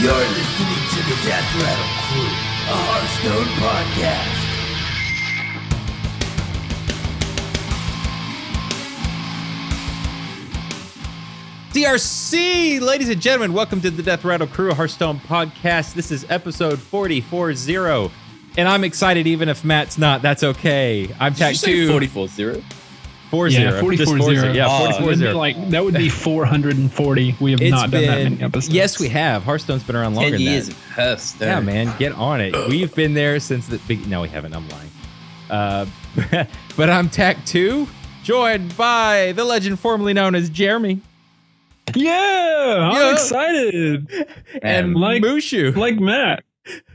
You're listening to the Death Rattle Crew, a Hearthstone podcast. DRC, ladies and gentlemen, welcome to the Death Rattle Crew, a Hearthstone podcast. This is episode 40, and I'm excited even if Matt's not. That's okay. I'm Tag 2. 44-0? 40. Yeah, 44-0. Yeah, 44-0. Like, that would be 440. We have not done that many episodes. Yes, we have. Hearthstone's been around longer 10 than years that. of Hearthstone. Yeah, man, get on it. We've been there since the big... No, we haven't. I'm lying. But I'm Tag 2, joined by the legend formerly known as Jeremy. Yeah, I'm excited. And like Mushu. Like Matt.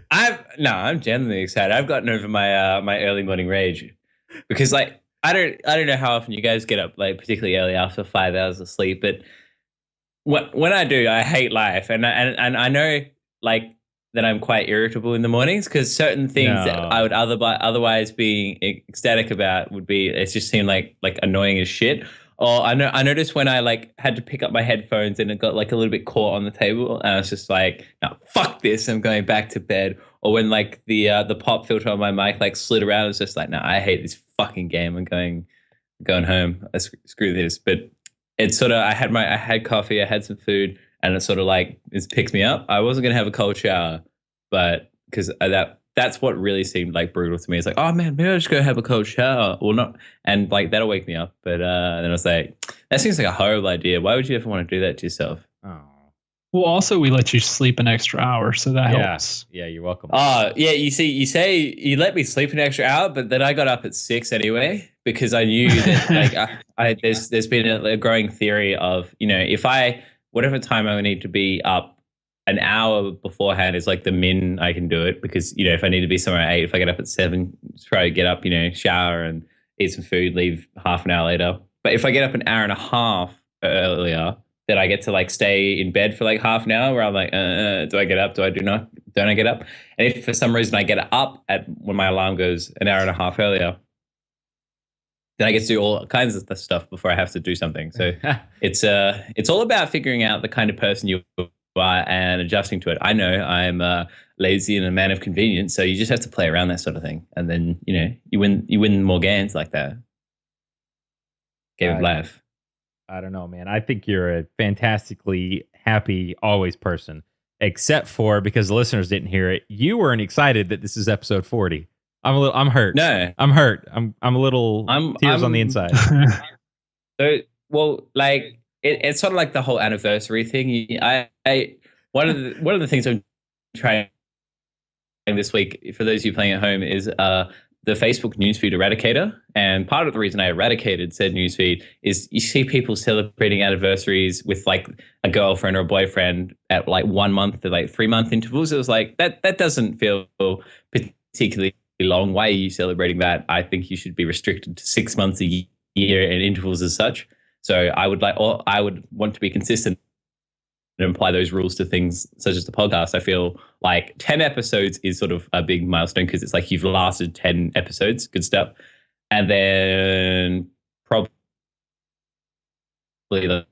I'm genuinely excited. I've gotten over my my early morning rage because like I don't know how often you guys get up like particularly early after 5 hours of sleep, but when I do, I hate life, and I know like that I'm quite irritable in the mornings because certain things that I would otherwise be ecstatic about would be it just seemed like annoying as shit. Or I noticed when I like had to pick up my headphones and it got like a little bit caught on the table, and I was just like, no, fuck this, I'm going back to bed. Or when like the pop filter on my mic like slid around, I was just like, no, I hate this fucking game. I'm going home. Screw this. But it's sort of I had coffee, I had some food, and it sort of like it picked me up. I wasn't gonna have a cold shower, but because that's what really seemed like brutal to me. It's like, oh man, maybe I'll just go have a cold shower or not. And like, that'll wake me up. But then I was like, that seems like a horrible idea. Why would you ever want to do that to yourself? Oh. Well, also, we let you sleep an extra hour, so that helps. Yeah, you're welcome. Yeah, you see, you say you let me sleep an extra hour, but then I got up at 6 anyway, because I knew that like there's been a growing theory of, you know, whatever time I would need to be up, an hour beforehand is like the min I can do it, because, you know, if I need to be somewhere at 8, if I get up at 7, try to get up, you know, shower and eat some food, leave half an hour later. But if I get up an hour and a half earlier, then I get to like stay in bed for like half an hour where I'm like, do I get up? Don't I get up? And if for some reason I get up when my alarm goes an hour and a half earlier, then I get to do all kinds of stuff before I have to do something. So it's all about figuring out the kind of person you are and adjusting to it. I know I'm lazy and a man of convenience, so you just have to play around that sort of thing, and then you know you win more games like that. Game of life. I don't know, man. I think you're a fantastically happy always person, except for because the listeners didn't hear it. You weren't excited that this is episode 40. I'm hurt. No, I'm hurt. I'm a little tears on the inside. So, well, like. It's sort of like the whole anniversary thing. One of the things I'm trying this week, for those of you playing at home, is the Facebook newsfeed eradicator. And part of the reason I eradicated said newsfeed is you see people celebrating anniversaries with like a girlfriend or a boyfriend at like 1 month to like 3 month intervals. It was like that doesn't feel particularly long. Why are you celebrating that? I think you should be restricted to 6 months a year and intervals as such. So I would want to be consistent and apply those rules to things such as the podcast. I feel like 10 episodes is sort of a big milestone because it's like you've lasted 10 episodes, good stuff. And then probably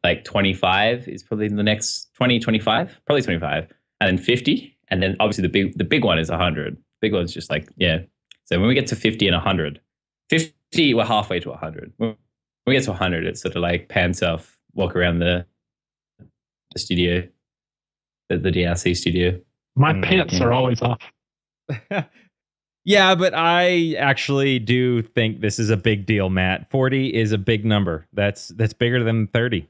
like 25 is probably the next 25, probably 25, and then 50. And then obviously the big one is 100. Big one's just like, yeah. So when we get to 50 and 100, 50, we're halfway to 100. When we get to 100, it's sort of like pants off, walk around the studio, the DRC studio. My pants are always off. Yeah, but I actually do think this is a big deal, Matt. 40 is a big number. That's bigger than 30.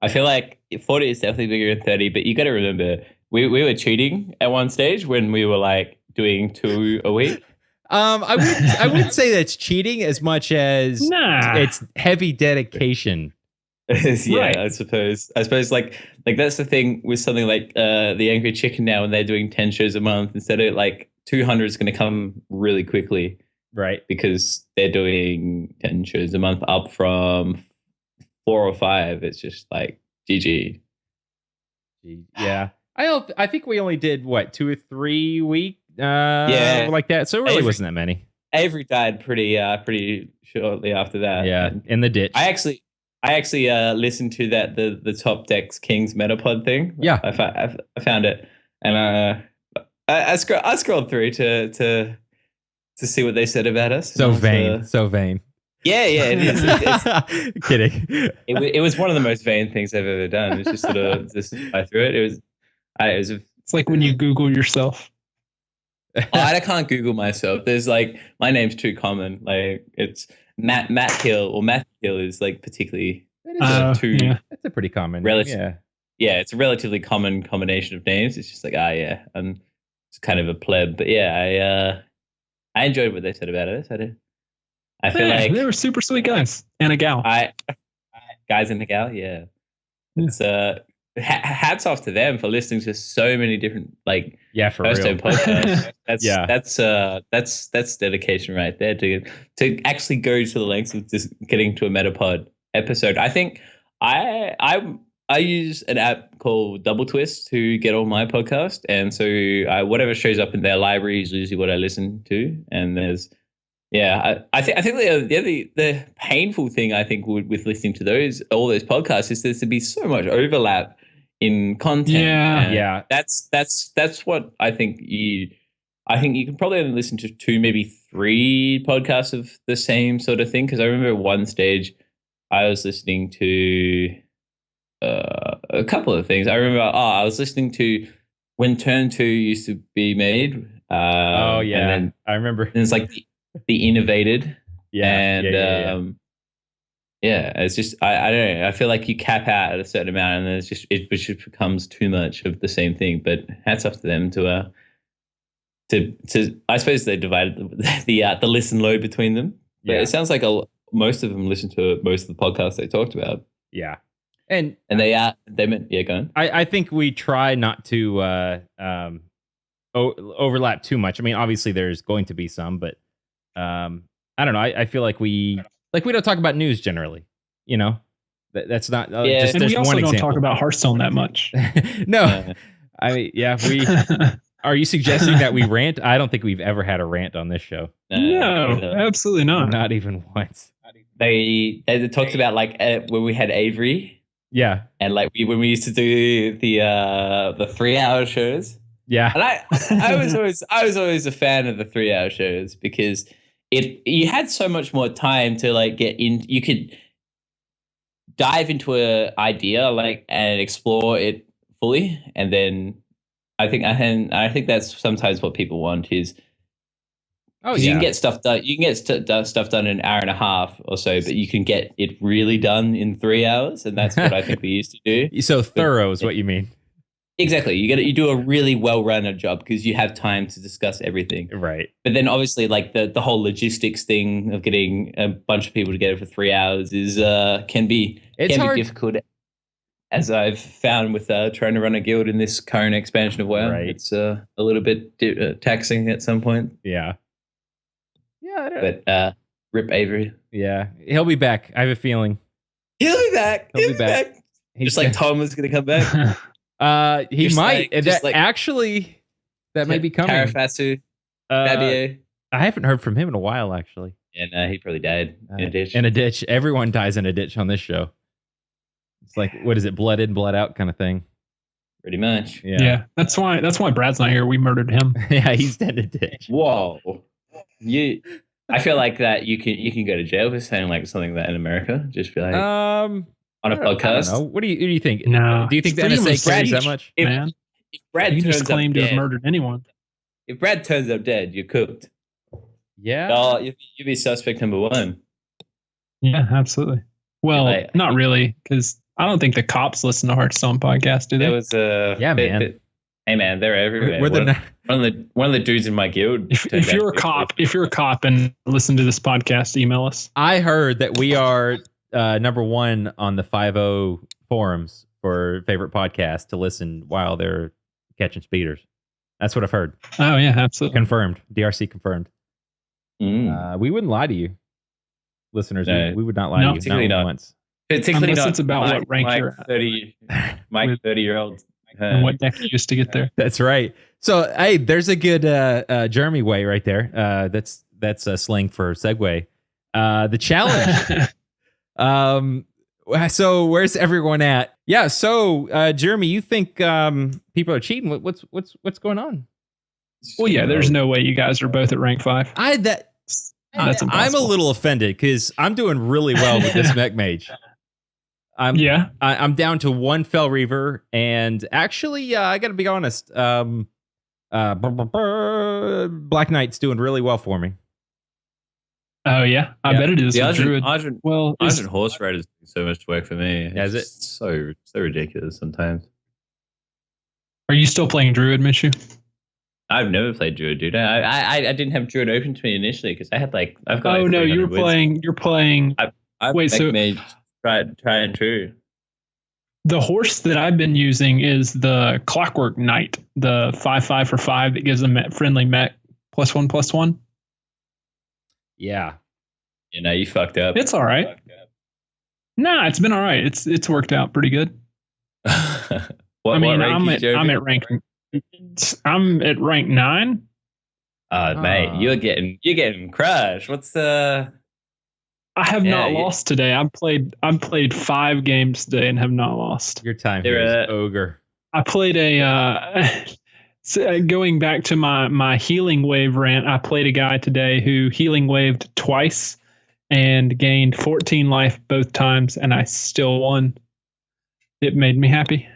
I feel like 40 is definitely bigger than 30, but you got to remember, we were cheating at one stage when we were like doing 2 a week. I wouldn't say that's cheating as much as it's heavy dedication. Yeah, right. I suppose like that's the thing with something like the Angry Chicken now, when they're doing 10 shows a month instead of like 200 is going to come really quickly, right? Because they're doing 10 shows a month up from 4 or 5. It's just like GG. Yeah, I think we only did what 2 or 3 weeks. Like that. So it really wasn't that many. Avery died pretty shortly after that. Yeah, in the ditch. I actually listened to the Top Decks Kings Metapod thing. Yeah, I found it. And I scrolled through to see what they said about us. So vain. So vain. Yeah, it is. It's, Kidding. it was one of the most vain things I've ever done. It's just sort of just I threw it. It's like when you Google yourself. I can't Google myself. There's like my name's too common. Like it's Matt Hill or Matthew Hill is like particularly too. Yeah. That's a pretty common. Yeah, it's a relatively common combination of names. It's just like I'm it's kind of a pleb. But yeah, I enjoyed what they said about it. I feel like they were super sweet guys and a gal. Guys and a gal, yeah. It's hats off to them for listening to so many different for real podcasts. That's dedication right there to actually go to the lengths of just getting to a Metapod episode. I think I use an app called Double Twist to get all my podcast, and so whatever shows up in their library is usually what I listen to. And there's I think the painful thing I think with listening to all those podcasts is there's to be so much overlap in content. Yeah. That's what I think you can probably only listen to 2, maybe 3 podcasts of the same sort of thing. Because I remember at one stage I was listening to a couple of things. I remember I was listening to when Turn 2 used to be made. And then I remember. It's like the Innovated. Yeah. It's just I don't know. I feel like you cap out at a certain amount, and then it just becomes too much of the same thing. But hats off to them to I suppose they divided the listen load between them. But it sounds like most of them listen to most of the podcasts they talked about. Yeah, and they meant go on. I think we try not to overlap too much. I mean, obviously there's going to be some, but I don't know. I feel like we don't talk about news generally. You know, that's not just and we also one don't example. talk about Hearthstone that much. No, I mean, we. Are you suggesting that we rant? I don't think we've ever had a rant on this show. No, absolutely not. Not even once. They talked about when we had Avery. Yeah, and when we used to do the 3-hour shows. Yeah, and I was always a fan of the 3-hour shows because you had so much more time to get in. You could dive into an idea and explore it fully, and then I think that's sometimes what people want is. You can get stuff done. You can get stuff done in an hour and a half or so, but you can get it really done in 3 hours, and that's what I think we used to do. So thorough is what you mean. Exactly. You do a really well-run job because you have time to discuss everything. Right. But then obviously the whole logistics thing of getting a bunch of people together for 3 hours is can be difficult, as I've found with trying to run a guild in this current expansion of WoW. Right. It's a little bit taxing at some point. Yeah. But rip Avery. Yeah. He'll be back. I have a feeling. He'll be back. He'll be back. Just like Tom was going to come back. He might. Actually, that may be coming. Carafasu, Babier. I haven't heard from him in a while, actually. Yeah, no, he probably died in a ditch. In a ditch. Everyone dies in a ditch on this show. It's like, what is it? Blood in, blood out kind of thing. Pretty much. Yeah. That's why Brad's not here. We murdered him. Yeah, he's dead in a ditch. Whoa. I feel like that you can go to jail for saying something like that in America. Just be like on a podcast. I don't know. What do you think? No. Do you think the NSA cares that much? Man, if Brad you turns just claimed to up have murdered anyone. If Brad turns up dead, you're cooked. Yeah. Oh, you'd be suspect number 1. Yeah, absolutely. Well, not really, because I don't think the cops listen to Hearthstone podcast, do they? There was man. Hey man, they're everywhere. One of the dudes in my guild. If you're a cop and listen to this podcast, email us. I heard that we are number 1 on the 5.0 forums for favorite podcast to listen while they're catching speeders. That's what I've heard. Oh yeah, absolutely. Confirmed. DRC confirmed. We wouldn't lie to you, listeners. No. We would not lie to you. Not once. Particularly Unless it's about what rank Mike you're at. 30-year-old. And what deck you used to get there. That's right. So, hey, there's a good Jeremy way right there. That's a slang for segue. The challenge. So where's everyone at? Yeah. So, Jeremy, you think people are cheating? What's going on? Well, yeah, there's no way you guys are both at rank 5. That's I'm impossible. a little offended because I'm doing really well with this mech mage. I'm down to 1 Fell Reaver, and actually, I got to be honest. Black Knight's doing really well for me. Oh yeah, I bet it is. The with Druid. Argent Horse Rider's doing so much work for me. Is it? So ridiculous sometimes. Are you still playing Druid, Minshew? I've never played Druid, dude. I didn't have Druid open to me initially because I had I've got. Oh no, you're playing. Wait, so made try and true. The horse that I've been using is the Clockwork Knight, the 5/5 for 5 that gives a friendly mech +1/+1. Yeah. You know, you fucked up. It's all right. Nah, it's been all right. It's worked out pretty good. I'm at rank 9. Mate, you're getting crushed. What's the? I have not lost today. I've played 5 games today and have not lost. Your time here is ogre. I played going back to my healing wave rant. I played a guy today who healing waved twice and gained 14 life both times, and I still won. It made me happy.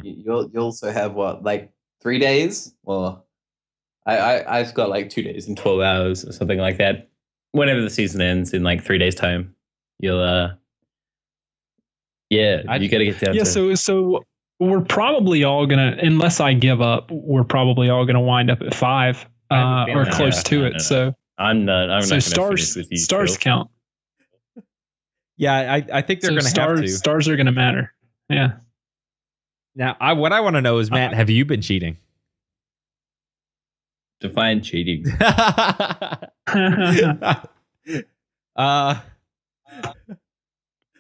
You'll also have what, 3 days? Well, I've got 2 days and 12 hours or something like that. Whenever the season ends in 3 days time, you'll you got to get down. Yeah, so we're probably all gonna, unless I give up, we're probably all gonna wind up at 5 or close to it. So I'm not going to finish with you. Stars count. Yeah, I think they're going to have to. Stars are going to matter. Yeah. Now, what I want to know is, Matt, have you been cheating? Define cheating.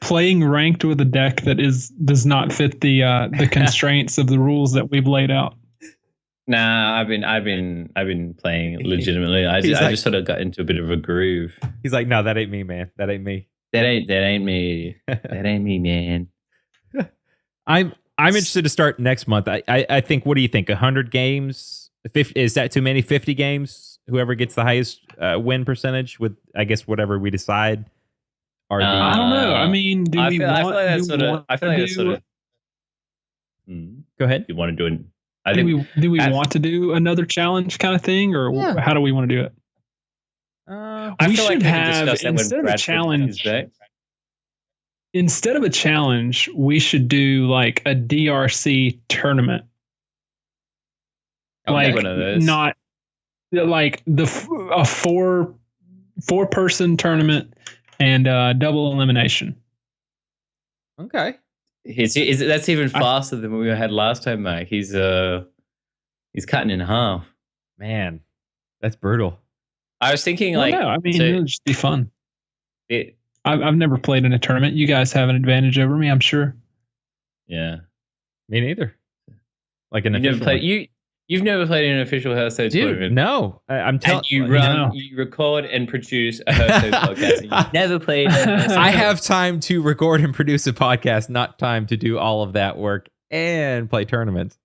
Playing ranked with a deck that does not fit the constraints of the rules that we've laid out. Nah, I've been playing legitimately. I just sort of got into a bit of a groove. He's like, no, that ain't me, man. That ain't me. That ain't me. That ain't me, man. I'm interested to start next month. I think. What do you think? 100 games? 50, is that too many? 50 games? Whoever gets the highest win percentage with, I guess, whatever we decide. I don't know. I mean, I feel like that's sort of. Go ahead. You want to do it? Do we want to do another challenge kind of thing, or how do we want to do it? We should have, instead of a challenge. Instead of a challenge, we should do a DRC tournament. Not a four-person tournament and double elimination. Okay. That's even faster than what we had last time, Mike. He's cutting in half. Man, that's brutal. I was thinking it'll just be fun. I've never played in a tournament. You guys have an advantage over me, I'm sure. Yeah, me neither. You've never played in an official Hearthstone tournament. No, I'm telling you. You record and produce a Hearthstone podcast. And you've never played. I have time to record and produce a podcast, not time to do all of that work and play tournaments.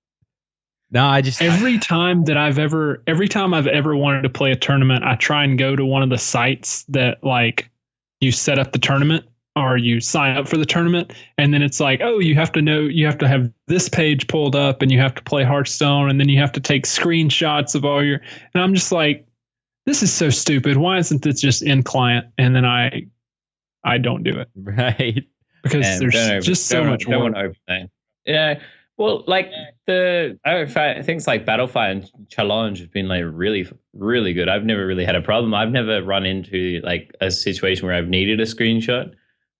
No, every time I've ever wanted to play a tournament, I try and go to one of the sites that you set up the tournament or you sign up for the tournament, and then it's you have to have this page pulled up and you have to play Hearthstone, and then you have to take screenshots of all your, and I'm just this is so stupid. Why isn't this just in client? And then I don't do it. Right. Because there's just so much work. Don't want to yeah. Well, things like Battlefire and Challenge have been really, really good. I've never really had a problem. I've never run into a situation where I've needed a screenshot.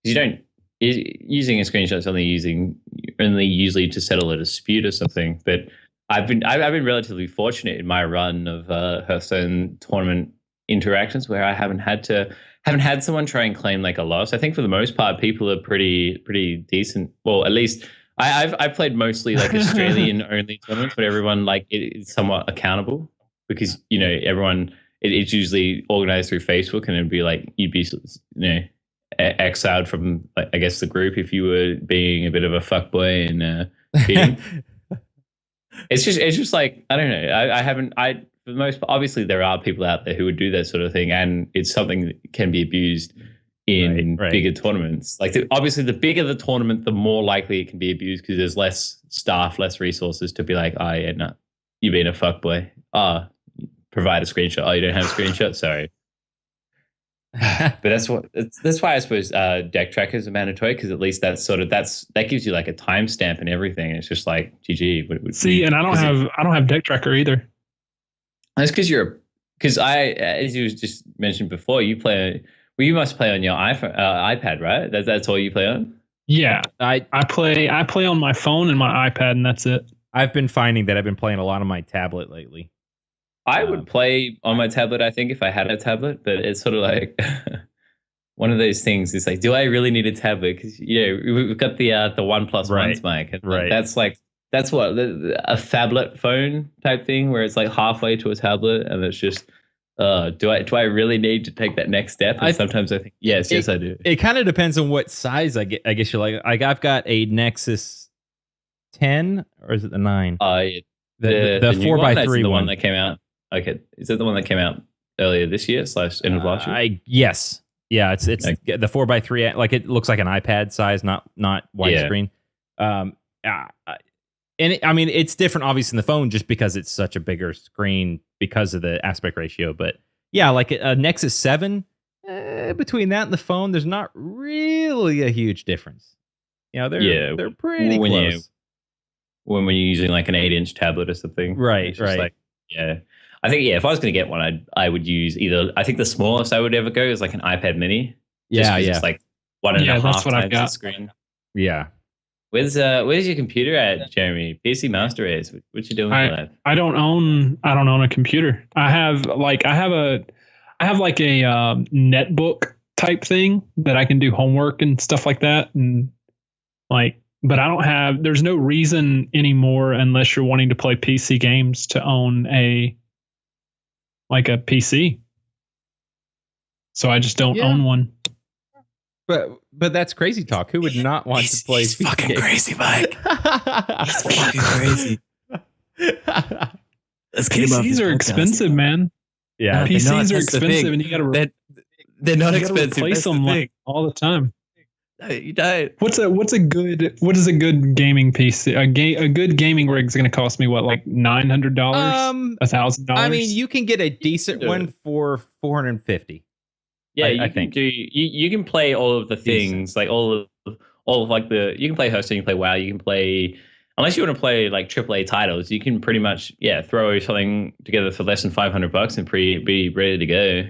Using a screenshot is only usually to settle a dispute or something. But I've been relatively fortunate in my run of Hearthstone tournament interactions where I haven't had someone try and claim a loss. I think for the most part, people are pretty decent. Well, at least. I've played mostly Australian only tournaments, but everyone is somewhat accountable because everyone it's usually organized through Facebook, and it'd be you'd be exiled from, like, I guess, the group if you were being a bit of a fuckboy and cheating. It's just like, I don't know. For the most part, obviously there are people out there who would do that sort of thing, and it's something that can be abused in bigger tournaments. Like, obviously, the bigger the tournament, the more likely it can be abused because there's less staff, less resources to be like, oh yeah, no, you're being a fuckboy. Provide a screenshot. Oh, you don't have a screenshot? Sorry. But that's why I suppose deck trackers are mandatory, because at least that gives you like a timestamp and everything. It's just like GG. See, and I don't have deck tracker either. That's because as you just mentioned before, you must play on your iPad, right? That's all you play on? Yeah, I play on my phone and my iPad, and that's it. I've been finding that I've been playing a lot on my tablet lately. I would play on my tablet, I think, if I had a tablet, but it's sort of like one of those things. It's like, do I really need a tablet? Because we've got the 1+1 mic, and right. That's what a phablet phone type thing, where it's like halfway to a tablet, and it's just, do I really need to take that next step? And sometimes I think, yes, I do. It kind of depends on what size I guess you're like. I've got a Nexus 10, or is it the 9? Yeah. The 4x3 one that came out. Okay, is that the one that came out earlier this year / end of last year? Yes, yeah. It's the 4x3. Like, it looks like an iPad size, not widescreen. And it's different, obviously, in the phone just because it's such a bigger screen because of the aspect ratio. But yeah, like a Nexus 7, between that and the phone, there's not really a huge difference. They're pretty close. When you're using like an 8-inch tablet or something, right? Like, yeah. I think, if I was going to get one, I would use either. I think the smallest I would ever go is like an iPad Mini. It's like 1.5 times the screen. Yeah. Where's your computer at, Jeremy? PC Master Race. What you doing with that? I don't own a computer. I have a netbook type thing that I can do homework and stuff like that, and like. But I don't have. There's no reason anymore, unless you're wanting to play PC games, to own a PC. So I just don't own one. But that's crazy talk. Who would not want to play? He's fucking games? Crazy, Mike. He's fucking crazy. Let's get him off. PCs are expensive, man. Yeah, PCs are expensive, and you got to. They're not expensive. Replace them all the time. You don't. What is a good gaming PC? A good gaming rig is going to cost me what, like $900, $1,000? I mean, you can get a decent one for $450. Yeah, I think you can play all of the things, like all of like you can play hosting, you can play WoW, you can play, unless you want to play like AAA titles, you can pretty much throw something together for less than $500 and be ready to go.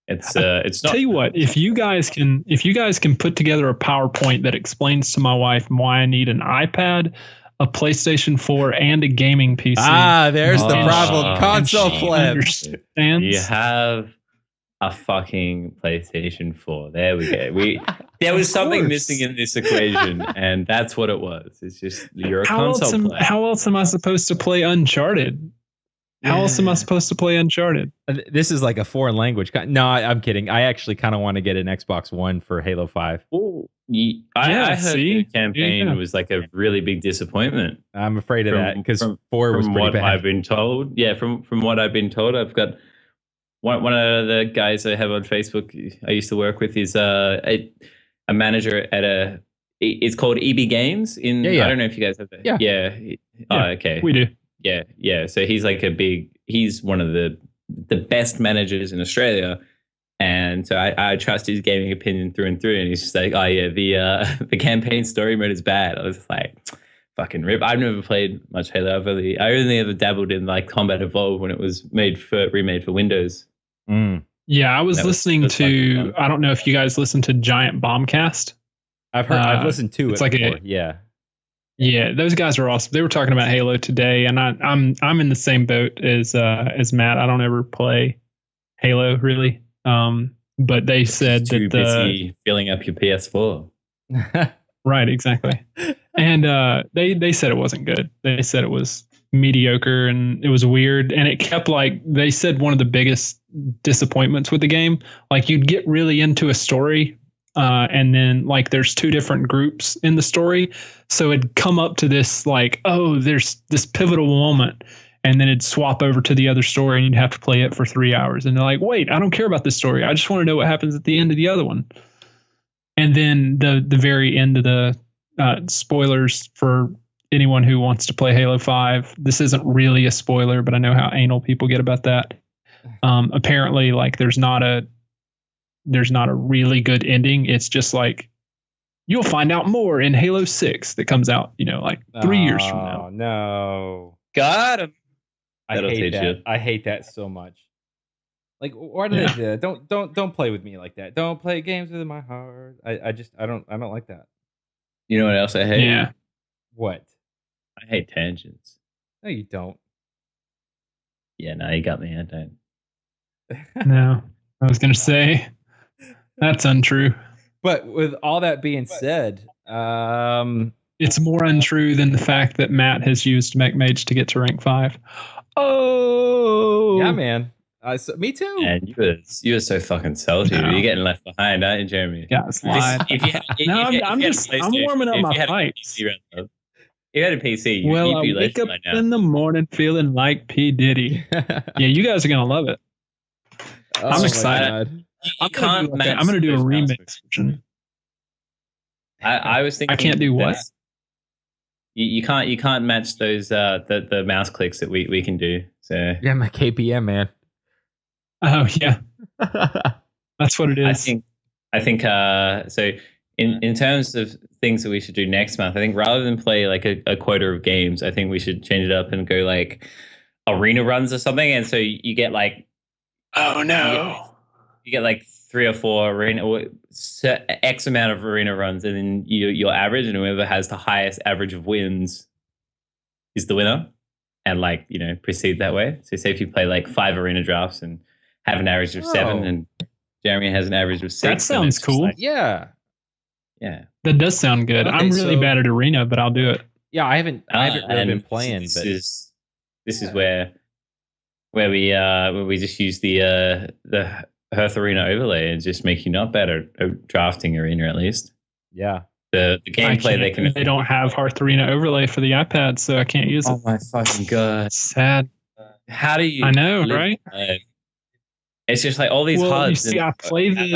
It's not. Tell you what, if you guys can put together a PowerPoint that explains to my wife why I need an iPad, a PlayStation 4, and a gaming PC. There's the problem. Console flip. You have a fucking PlayStation 4. There we go. There was something missing in this equation, and that's what it was. It's just you're a console player. How else am I supposed to play Uncharted? How else am I supposed to play Uncharted? This is like a foreign language. No, I'm kidding. I actually kind of want to get an Xbox One for Halo 5. I heard the campaign was like a really big disappointment. I'm afraid of that because 4 was pretty bad. I've been told. Yeah, from what I've been told, I've got one of the guys I have on Facebook I used to work with is a manager at it's called EB Games in. I don't know if you guys have that. Yeah. Okay. We do. Yeah. So he's like he's one of the best managers in Australia. And so I trust his gaming opinion through and through. And he's just like, oh yeah, the campaign story mode is bad. I was just like, fucking rip. I've never played much Halo. I only ever dabbled in like Combat Evolved when it was remade for Windows. Yeah, I was listening to, I don't know if you guys listen to Giant Bombcast. I've listened to it's it like before. Yeah, those guys are awesome. They were talking about Halo today, and I'm in the same boat as Matt. I don't ever play Halo really, but they said too busy filling up your PS4. Right, exactly. And they said it wasn't good. They said it was mediocre and it was weird, and it kept like they said one of the biggest disappointments with the game. Like you'd get really into a story, and then like there's two different groups in the story. So it'd come up to this like, oh, there's this pivotal moment, and then it'd swap over to the other story, and you'd have to play it for 3 hours. And they're like, wait, I don't care about this story. I just want to know what happens at the end of the other one. And then the very end of the spoilers for anyone who wants to play Halo 5. This isn't really a spoiler, but I know how anal people get about that. Apparently, like there's not a really good ending. It's just like you'll find out more in Halo 6 that comes out, like 3 years from now. Oh no. Got him. I That'll hate teach that. you. I hate that so much. Like, why do they do that? Don't play with me like that. Don't play games with my heart. I don't like that. You know what else I hate? Yeah. What? I hate tangents. No, you don't. Yeah, no, you got me. I don't. No, I was going to say that's untrue. But with all that being said, It's more untrue than the fact that Matt has used Mech Mage to get to rank 5. Oh, yeah, man. Me too. And you were so fucking salty. No. You're getting left behind, aren't you, Jeremy? guys lied. No, I'm warming up my pipes. If you had a PC, Well, you'd I be wake up right now. in the morning feeling like P. Diddy. Yeah, you guys are going to love it. Oh I'm my excited. God. You can't match I'm going to do a those mouse remix clicks. version. I was thinking I can't do what? that's- You can't match those the mouse clicks that we can do. So Yeah, my KPM, man. Oh, yeah. That's what it is. I think so in terms of things that we should do next month, I think rather than play like a quota of games, I think we should change it up and go like arena runs or something. And so you get like Oh, no. you get like 3 or 4 arena or X amount of arena runs, and then your average, and whoever has the highest average of wins is the winner, and like proceed that way. So say if you play like 5 arena drafts and have an average of 7, and Jeremy has an average of 6. That sounds then it's just cool. like, Yeah. yeah. That does sound good. Okay, I'm really so- bad at arena, but I'll do it. Yeah, I haven't really And been playing, This but is where we just use the Hearth Arena overlay and just make you not bad at drafting arena at least. yeah. The gameplay They don't have Hearth Arena overlay for the iPad, so I can't use it. Oh my fucking god! Sad. How do you? I know, live right? life? It's just like all these Well, you HUDs. see, and I play the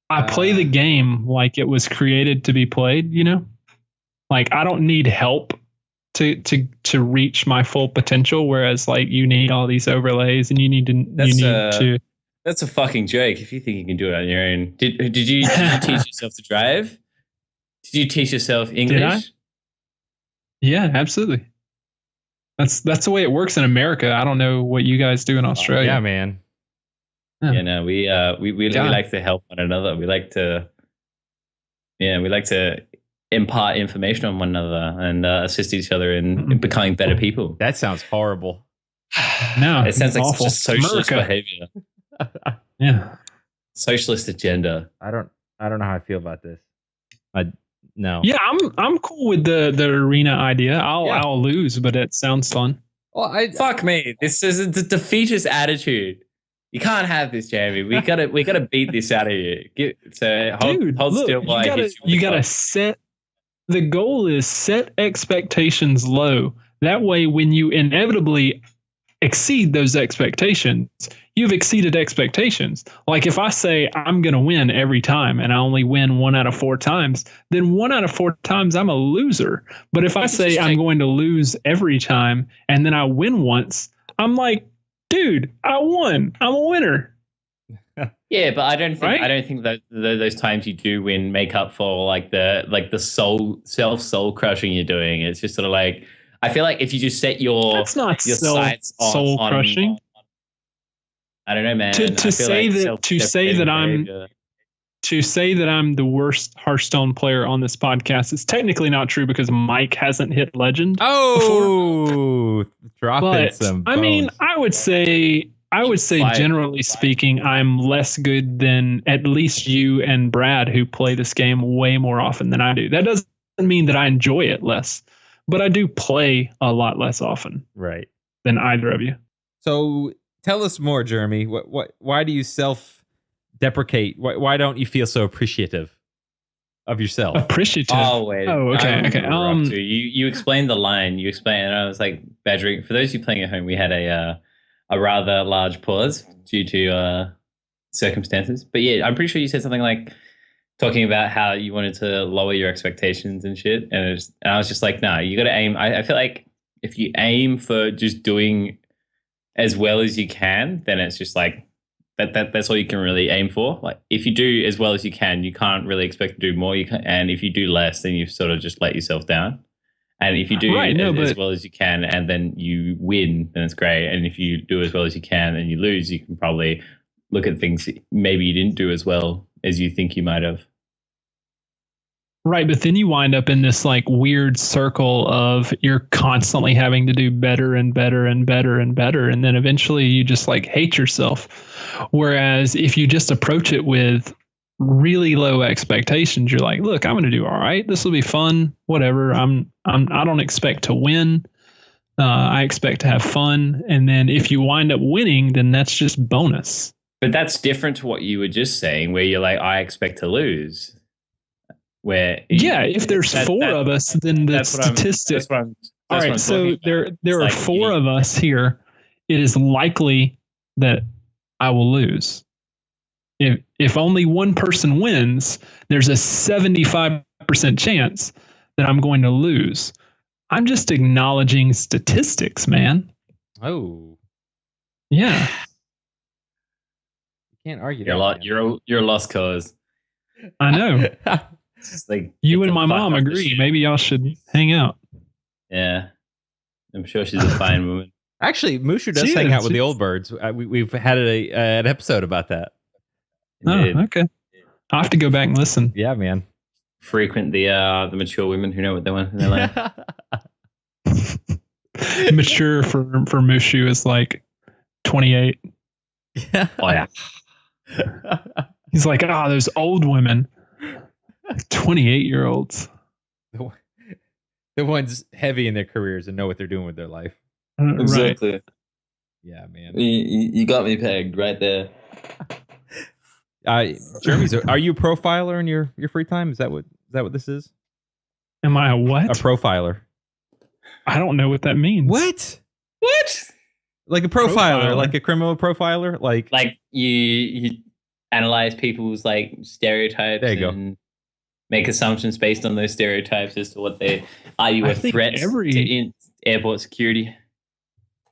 add-ons. game like it was created to be played. Like I don't need help to reach my full potential. Whereas like you need all these overlays, and you need to. That's a fucking joke. If you think you can do it on your own, did you teach yourself to drive? Did you teach yourself English? I? Yeah, absolutely. That's the way it works in America. I don't know what you guys do in Australia. Yeah, man. Yeah, no, we like to help one another. We like to impart information on one another and assist each other in becoming better people. That sounds horrible. No, It sounds like awful. such a socialist America. behavior, Yeah. socialist agenda. I don't know how I feel about this. No. Yeah, I'm cool with the arena idea. Yeah. I'll lose, but it sounds fun. Well, Fuck me. This is the defeatist attitude. You can't have this, Jamie. We gotta beat this out of you. Hold Dude, look, still while I hit you with gotta the set. The goal is set expectations low. That way, when you inevitably exceed those expectations, you've exceeded expectations. Like if I say I'm going to win every time and I only win 1 out of 4 times, then 1 out of 4 times I'm a loser. But if I say I'm going to lose every time and then I win once, I'm like, dude, I won. I'm a winner. Yeah, but I don't think Right? that those times you do win make up for like the soul crushing you're doing. It's just sort of like I feel like if you just set your That's not sights on soul crushing. I don't know, man. To I feel say like that- to say that I'm- self-deprecating To say that I'm the worst Hearthstone player on this podcast is technically not true because Mike hasn't hit legend. oh, dropping But some. I mean, bones. I would say Fight. generally speaking, I'm less good than at least you and Brad, who play this game way more often than I do. That doesn't mean that I enjoy it less, but I do play a lot less often right. than either of you. So tell us more, Jeremy. Why do you deprecate? Why don't you feel so appreciative of yourself? Appreciative. Oh wait. Oh, okay, I okay. remember you explained the line. You explained, and I was like badgering. For those of you playing at home, we had a rather large pause due to circumstances. But yeah, I'm pretty sure you said something like talking about how you wanted to lower your expectations and shit. And I was just like, no, you got to aim. I feel like if you aim for just doing as well as you can, then it's just like that's all you can really aim for. Like if you do as well as you can, you can't really expect to do more. And if you do less, then you've sort of just let yourself down. And if you do as well as you can and then you win, then it's great. And if you do as well as you can and you lose, you can probably look at things maybe you didn't do as well as you think you might have. Right, but then you wind up in this like weird circle of you're constantly having to do better and better and better and better, and then eventually you just like hate yourself. Whereas if you just approach it with really low expectations, you're like, look, I'm going to do all right. This will be fun. Whatever. I don't expect to win. I expect to have fun, and then if you wind up winning, then that's just bonus. But that's different to what you were just saying, where you're like, I expect to lose. Where if there's four of us, then the statistic. All right, so there are four of us here. It is likely that I will lose. If only one person wins, there's a 75% chance that I'm going to lose. I'm just acknowledging statistics, man. Oh, yeah. You can't argue. You're a lost cause. I know. Like you and my mom agree. Maybe y'all should hang out. Yeah, I'm sure she's a fine woman. Actually, Mushu does hang out with the old birds. We've had an episode about that. Oh, okay. I'll have to go back and listen. Yeah, man. Frequent the mature women who know what they want in their life. Mature for Mushu is like 28. Oh yeah. He's like, those old women. 28-year-olds. The ones heavy in their careers and know what they're doing with their life. Exactly. Right. Yeah, man. You got me pegged right there. Jeremy, are you a profiler in your free time? Is that what this is? Am I a what? A profiler. I don't know what that means. What? Like a profiler, like a criminal profiler, like you analyze people's like stereotypes. There you and make assumptions based on those stereotypes as to what they are. You a threat to airport security?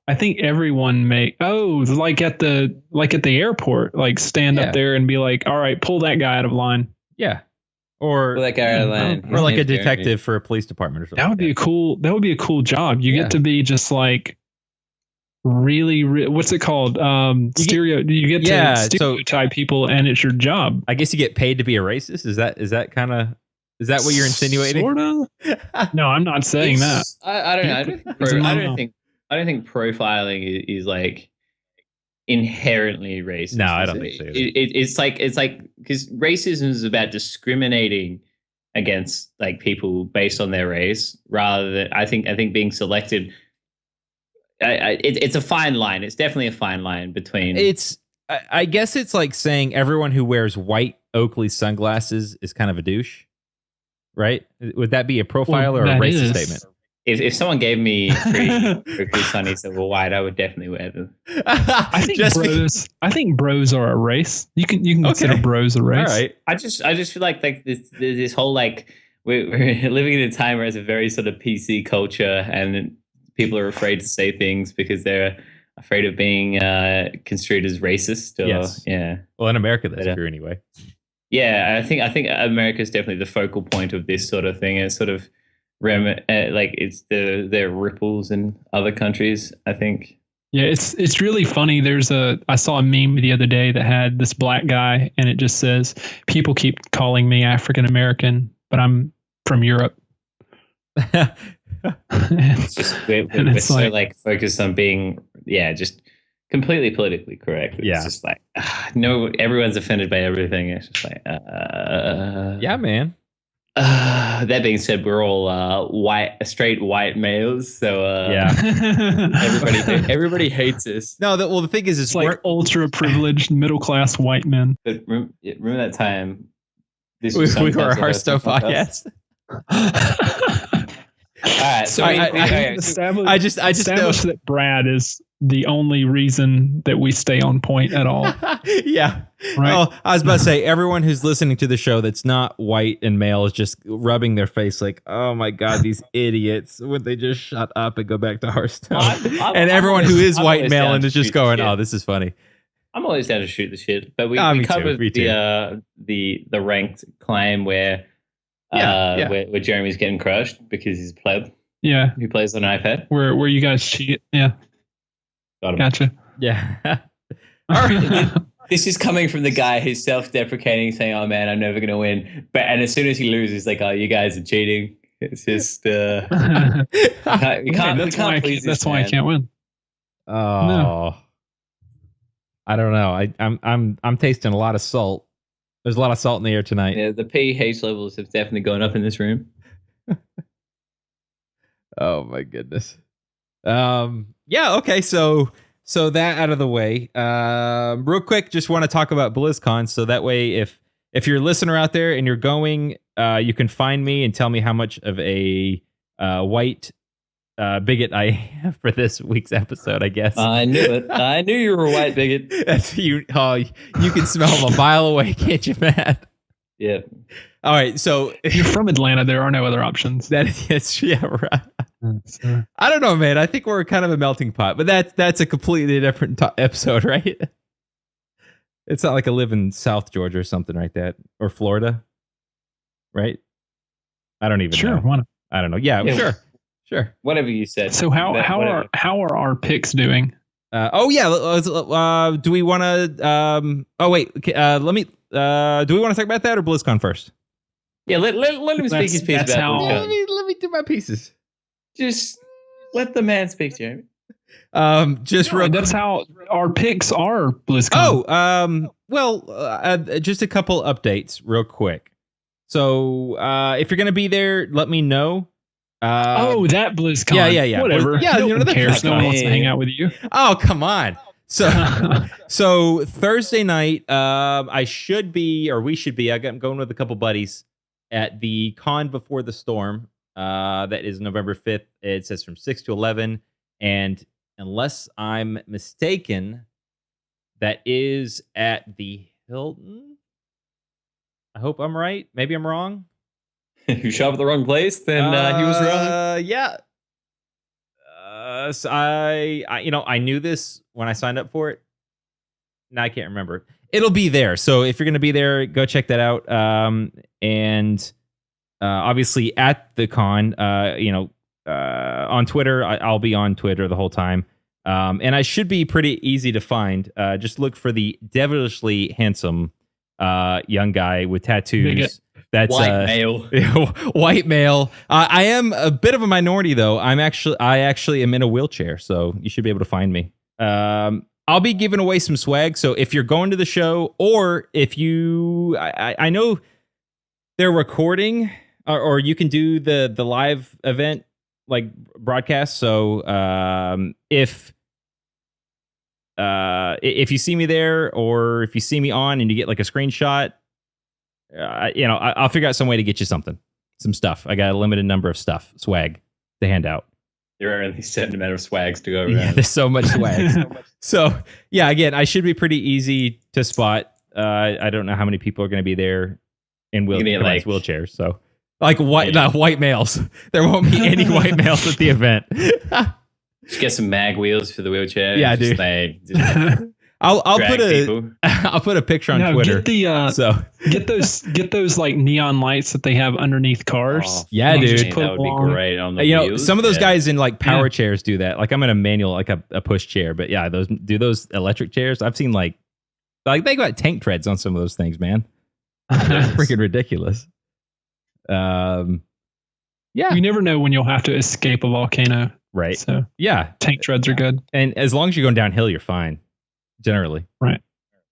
I think everyone like at the airport, like stand up there and be like, all right, pull that guy out of line. Yeah. Or pull that guy out of line. Or like a detective for a police department or something. That would be a cool job. You get to be just like really what's it called? You get to stereotype people, and it's your job. I guess you get paid to be a racist. Is that what you're insinuating? Sort of. No, I'm not saying that. I don't know. I don't think profiling is like inherently racist. No, I don't think so. It's like because racism is about discriminating against like people based on their race, rather than I think being selected. It's a fine line. It's definitely a fine line between. I guess it's like saying everyone who wears white Oakley sunglasses is kind of a douche, right? Would that be a profile or a racist statement? If someone gave me free sunnies that were white, I would definitely wear them. I think bros are a race. You can consider bros a race. All right. I just feel like this whole like we're living in a time where it's a very sort of PC culture, and people are afraid to say things because they're afraid of being construed as racist. Or, yes. Yeah. Well, in America, that's true anyway. Yeah, I think America is definitely the focal point of this sort of thing. It's sort of like it's the ripples in other countries, I think. Yeah, it's really funny. I saw a meme the other day that had this black guy, and it just says, "People keep calling me African American, but I'm from Europe." We're so like focused on being just completely politically correct. It's just like no, everyone's offended by everything. It's just like yeah, man. That being said, we're all straight white males, so Yeah. everybody hates us. No, the thing is It's like ultra privileged middle class white men. But remember that time? This we was were a sometimes Hearthstone podcast. podcast. All right, so So I just know. establish that Brad is the only reason that we stay on point at all. Yeah. Right? Oh, I was about to say, everyone who's listening to the show that's not white and male is just rubbing their face like, oh my God, these idiots. Would they just shut up and go back to Hearthstone? And everyone who is white male and is just going, oh, this is funny. I'm always down to shoot the shit. But we Me covered too. the ranked claim where where Jeremy's getting crushed because he's a pleb. Yeah. He plays on an iPad. Where you guys cheat. Yeah. Got him. Gotcha. Yeah. This is coming from the guy who's self-deprecating, saying, "Oh man, I'm never gonna win." And as soon as he loses, like, "Oh, you guys are cheating." It's just we can't please this that's why I man. can't win. Oh, No. I don't know. I'm tasting a lot of salt. There's a lot of salt in the air tonight. Yeah, the pH levels have definitely gone up in this room. Oh my goodness. Yeah. Okay. So that out of the way. Real quick, just want to talk about BlizzCon. So that way, if you're a listener out there and you're going, you can find me and tell me how much of a white bigot I am for this week's episode, I guess. I knew it. I knew you were a white bigot. That's you. Oh, you can smell them a mile away, can't you, Matt? Yeah. All right. So You're from Atlanta. There are no other options. right. I don't know, man. I think we're kind of a melting pot, but that's a completely different episode, right? It's not like I live in South Georgia or something like that, or Florida, right? I don't even know. Why not? I don't know. Yeah. Sure. Whatever you said. So how are our picks doing? Do we want to? Oh wait. Let me. Do we want to talk about that or BlizzCon first? Yeah, let him speak his piece that's about how- BlizzCon. Let me do my pieces. Just let the man speak, Jeremy. That's how our picks are. BlizzCon. Just a couple updates real quick. So, if you're going to be there, let me know. That BlizzCon. Yeah. Whatever. Yeah, no one the cares. No one wants to BlizzCon. hang out with you. Oh, come on. So Thursday night, we should be, I'm going with a couple buddies at the Con Before the Storm. That is November 5th. It says from 6 to 11. And unless I'm mistaken, that is at the Hilton. I hope I'm right. Maybe I'm wrong. If you shop at the wrong place, then he was wrong. Yeah. So I knew this when I signed up for it. Now I can't remember. It'll be there. So if you're going to be there, go check that out. And obviously at the con, on Twitter, I'll be on Twitter the whole time. And I should be pretty easy to find. Just look for the devilishly handsome young guy with tattoos. Bigot. That's White male. white male. I am a bit of a minority though. I actually am in a wheelchair, so you should be able to find me. I'll be giving away some swag. So if you're going to the show, or if you, I know they're recording, or you can do the live event like broadcast. So if you see me there, or if you see me on and you get like a screenshot, I'll figure out some way to get you some stuff. I got a limited number of swag to hand out. There are only a certain amount of swags to go around. Yeah, there's so much swag. So yeah, again, I should be pretty easy to spot. I don't know how many people are going to be there in wheelchairs. So like white males. There won't be any white males at the event. Just get some mag wheels for the wheelchair. Yeah, just dude. I'll put a picture on Twitter. Get those like neon lights that they have underneath cars. Oh, yeah, dude. Just that would be great on the wheels. Some of those guys in like power chairs do that. Like I'm in a manual, like a push chair, but yeah, those electric chairs. I've seen like they got tank treads on some of those things, man. They're freaking ridiculous. Yeah. You never know when you'll have to escape a volcano. Right. So yeah, tank treads are good. And as long as you're going downhill, you're fine. Generally. Right.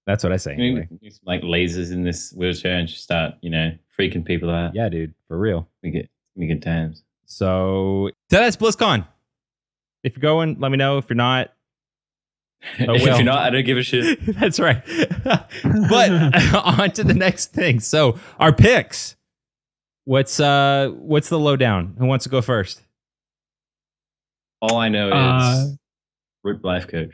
That's what I say. I mean, Anyway. use some, like lasers in this wheelchair and just start, freaking people out. Yeah, dude, for real. We get good times. So that's BlizzCon. If you're going, let me know. If you're not, If you're not, I don't give a shit. That's right. But on to the next thing. So our picks. What's the lowdown? Who wants to go first? All I know is RIP life coach.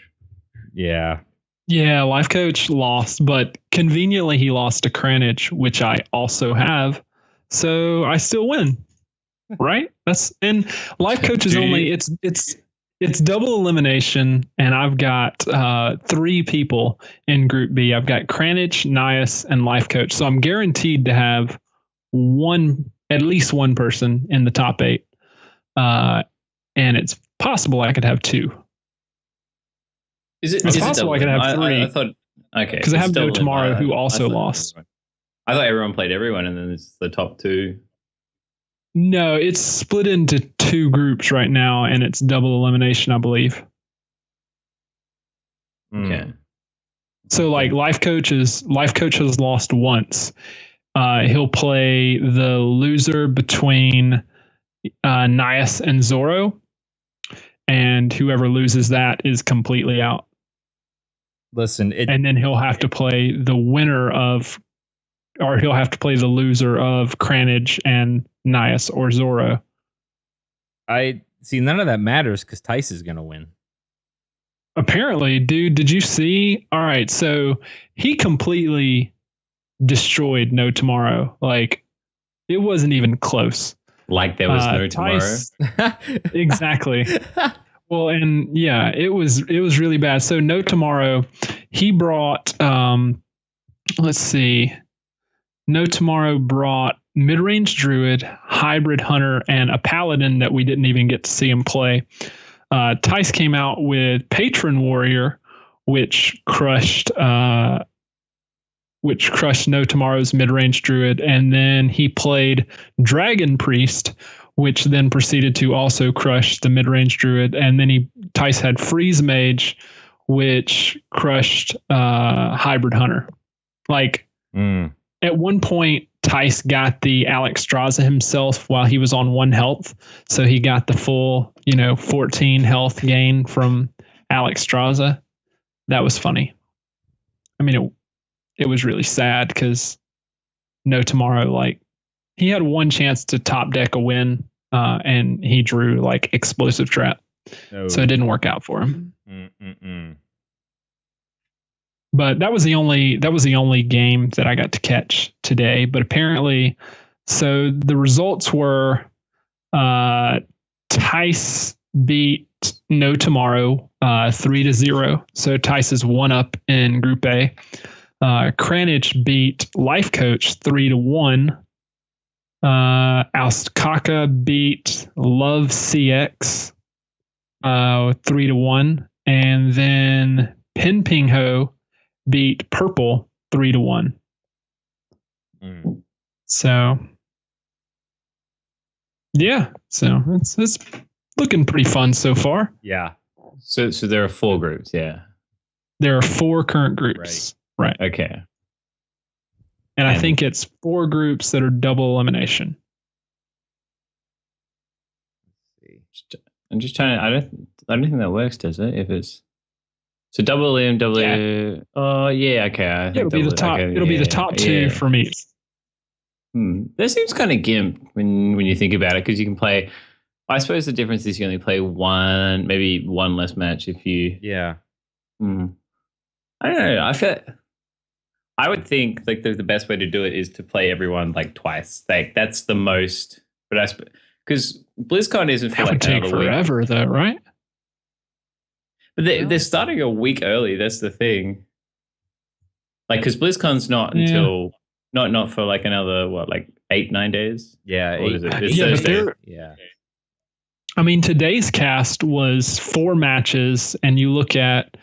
Yeah. Yeah, life coach lost, but conveniently he lost to Cranage, which I also have. So I still win. Right? And life coach is only it's double elimination, and I've got 3 people in Group B. I've got Cranage, Nias, and life coach. So I'm guaranteed to have at least one person in the top 8. And it's possible I could have 2. It's possible I could have 3. I thought, okay. Because I have No Tomorrow, who also lost. I thought everyone played everyone, and then it's the top 2. No, it's split into 2 groups right now, and it's double elimination, I believe. Okay. So, like, life coach has lost once. He'll play the loser between Nias and Zoro, and whoever loses that is completely out. Listen, and then he'll have to play the loser of Cranage and Nias or Zoro. I see none of that matters because Tice is gonna win. Apparently, dude, did you see? All right, so he completely destroyed No Tomorrow. Like, it wasn't even close. Like there was no tomorrow. Exactly. Well, and yeah, it was really bad. So No Tomorrow, he brought let's see. No Tomorrow brought mid-range druid, hybrid hunter, and a paladin that we didn't even get to see him play. Tice came out with patron warrior, which crushed No Tomorrow's mid-range druid, and then he played dragon priest, which then proceeded to also crush the mid-range druid, and then Tice had freeze mage, which crushed hybrid hunter. Like at one point, Tice got the Alexstrasza himself while he was on 1 health, so he got the full 14 health gain from Alexstrasza. That was funny. I mean, it was really sad because No Tomorrow, like, he had one chance to top deck a win, and he drew like explosive trap, so it didn't work out for him. But that was the only game that I got to catch today. But apparently, so the results were Tice beat No Tomorrow 3-0. So Tice is 1 up in Group A. Cranage beat Life Coach 3-1. Austkaka beat Love CX 3-1, and then Pin Ping Ho beat Purple 3-1. So yeah, so it's looking pretty fun so far. Yeah. So there are 4 groups. Yeah. There are 4 current groups. Right. Okay. And I think it's 4 groups that are double elimination. I'm just trying to. I don't think that works, does it? If it's so double M, double. Yeah. Oh yeah, okay. It'll be the top. Okay, it'll be the top 2 for me. That seems kind of gimp when you think about it, because you can play. I suppose the difference is you only play maybe one less match if you. Yeah. I don't know. I would think like the best way to do it is to play everyone like twice. Like that's the most. But because BlizzCon isn't for like take forever though, right? But they're starting a week early. That's the thing. Like, because BlizzCon's not until not for like another 8-9 days. Yeah, what is it? It's yeah, Thursday. Yeah. I mean, today's cast was 4 matches, and you look at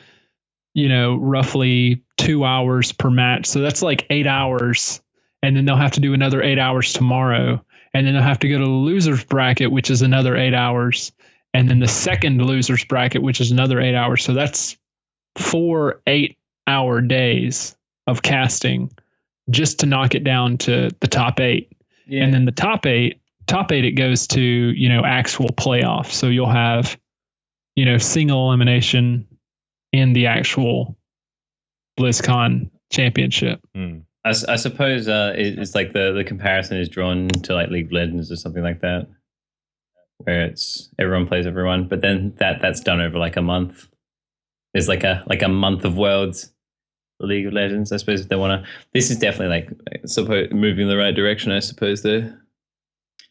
roughly 2 hours per match, so that's like 8 hours, and then they'll have to do another 8 hours tomorrow. And then they'll have to go to the loser's bracket, which is another 8 hours. And then the second loser's bracket, which is another 8 hours. So that's 4, 8, hour days of casting just to knock it down to the top 8. Yeah. And then the top eight, it goes to, you know, actual playoffs. So you'll have, you know, single elimination in the actual BlizzCon championship. I suppose it's like the comparison is drawn to like League of Legends or something like that, where it's everyone plays everyone, but then that's done over like a month. There's like a month of Worlds for League of Legends. I suppose if they want to, this is definitely like moving in the right direction. I suppose though.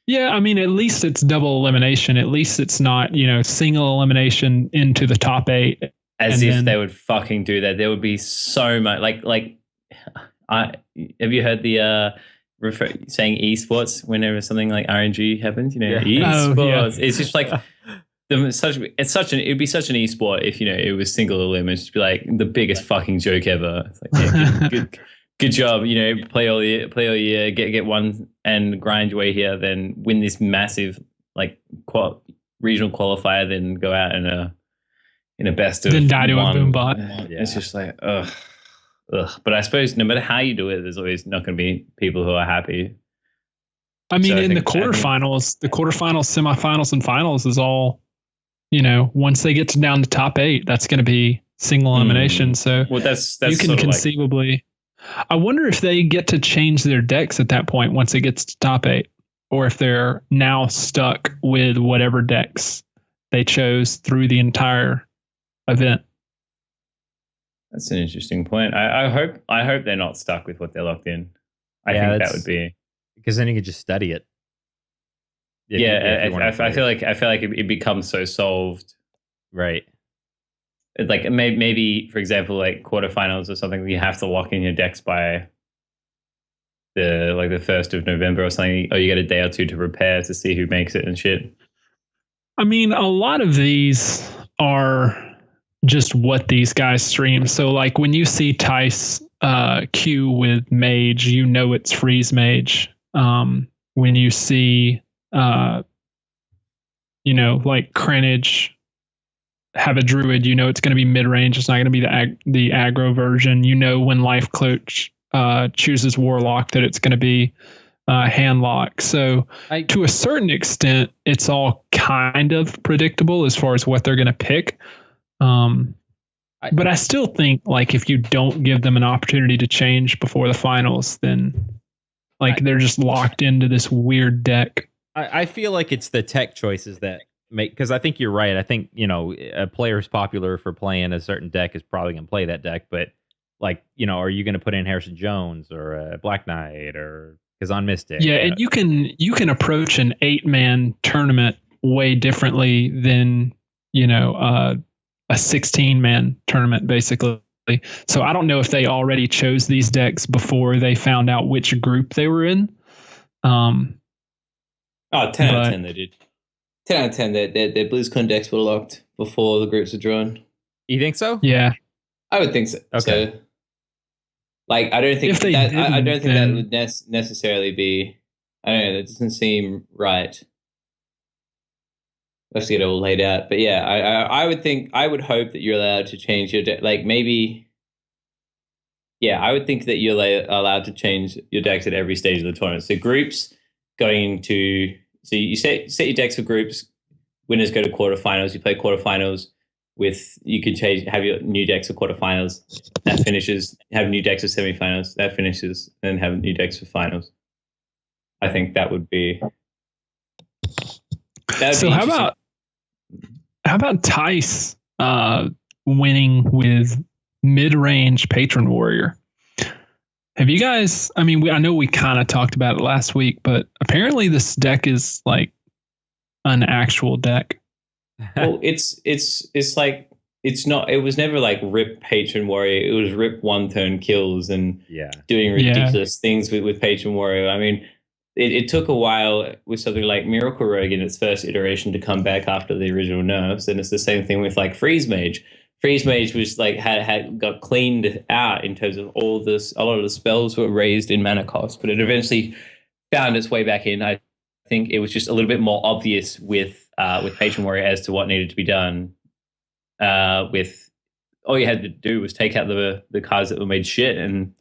Yeah, I mean, at least it's double elimination. At least it's not, you know, single elimination into the top 8. As if they would fucking do that. There would be so much have you heard the saying esports whenever something like RNG happens? You know, esports. Oh, yeah. It's just like it'd be such an esport if, you know, it was single elim. It'd just be like the biggest fucking joke ever. It's like, yeah, good job. You know, play all year, get one and grind your way here, then win this massive like regional qualifier, then go out in a best of then die to one. a boombot. Yeah. It's just like ugh. But I suppose no matter how you do it, there's always not going to be people who are happy. I mean, in the quarterfinals, semifinals, and finals is all, you know, once they get to down to top 8, that's going to be single elimination. So that's you can conceivably. I wonder if they get to change their decks at that point once it gets to top 8, or if they're now stuck with whatever decks they chose through the entire event. That's an interesting point. I hope they're not stuck with what they're locked in. I think that would be, because then you could just study it. I feel like it becomes so solved, right? Like maybe for example, like quarterfinals or something, you have to lock in your decks by the 1st of November or something. Or you get a day or two to prepare to see who makes it and shit. I mean, a lot of these are just what these guys stream. So like when you see Tice queue with Mage, you know it's Freeze Mage. When you see you know, like Crenage have a Druid, you know it's going to be mid-range. It's not going to be the aggro version. You know when Life Coach chooses Warlock that it's going to be Handlock. So to a certain extent, it's all kind of predictable as far as what they're going to pick. But I still think like if you don't give them an opportunity to change before the finals, then like they're just locked into this weird deck. I feel like it's the tech choices that make, because I think you're right. I think, you know, a player's popular for playing a certain deck is probably going to play that deck. But like, you know, are you going to put in Harrison Jones or a Black Knight or Kazan Mystic? Yeah, and you can approach an 8-man tournament way differently than, you know, a 16-man tournament, basically. So I don't know if they already chose these decks before they found out which group they were in. 10 out of 10 they did. 10 out of 10, their BlizzCon decks were locked before the groups were drawn. You think so? Yeah. I would think so. Okay. So, like, I don't think that would necessarily be, I don't know, that doesn't seem right. Let's get it all laid out. But yeah, I would hope that you're allowed to change your deck. Like maybe, yeah, I would think that you're allowed to change your decks at every stage of the tournament. So groups going to, so you set your decks for groups. Winners go to quarterfinals. You play quarterfinals with, you can have your new decks for quarterfinals. That finishes. Have new decks for semifinals. That finishes. Then have new decks for finals. I think that would be. So how about Tice winning with mid-range Patron Warrior? Have you guys? I mean, I know we kind of talked about it last week, but apparently this deck is like an actual deck. Well, it's like it's not. It was never like rip Patron Warrior. It was rip one-turn kills and doing ridiculous things with Patron Warrior. I mean. It took a while with something like Miracle Rogue in its first iteration to come back after the original nerfs, and it's the same thing with like Freeze Mage. Freeze Mage was like had got cleaned out in terms of all this. A lot of the spells were raised in mana cost, but it eventually found its way back in. I think it was just a little bit more obvious with Patron Warrior as to what needed to be done with all you had to do was take out the cards that were made shit and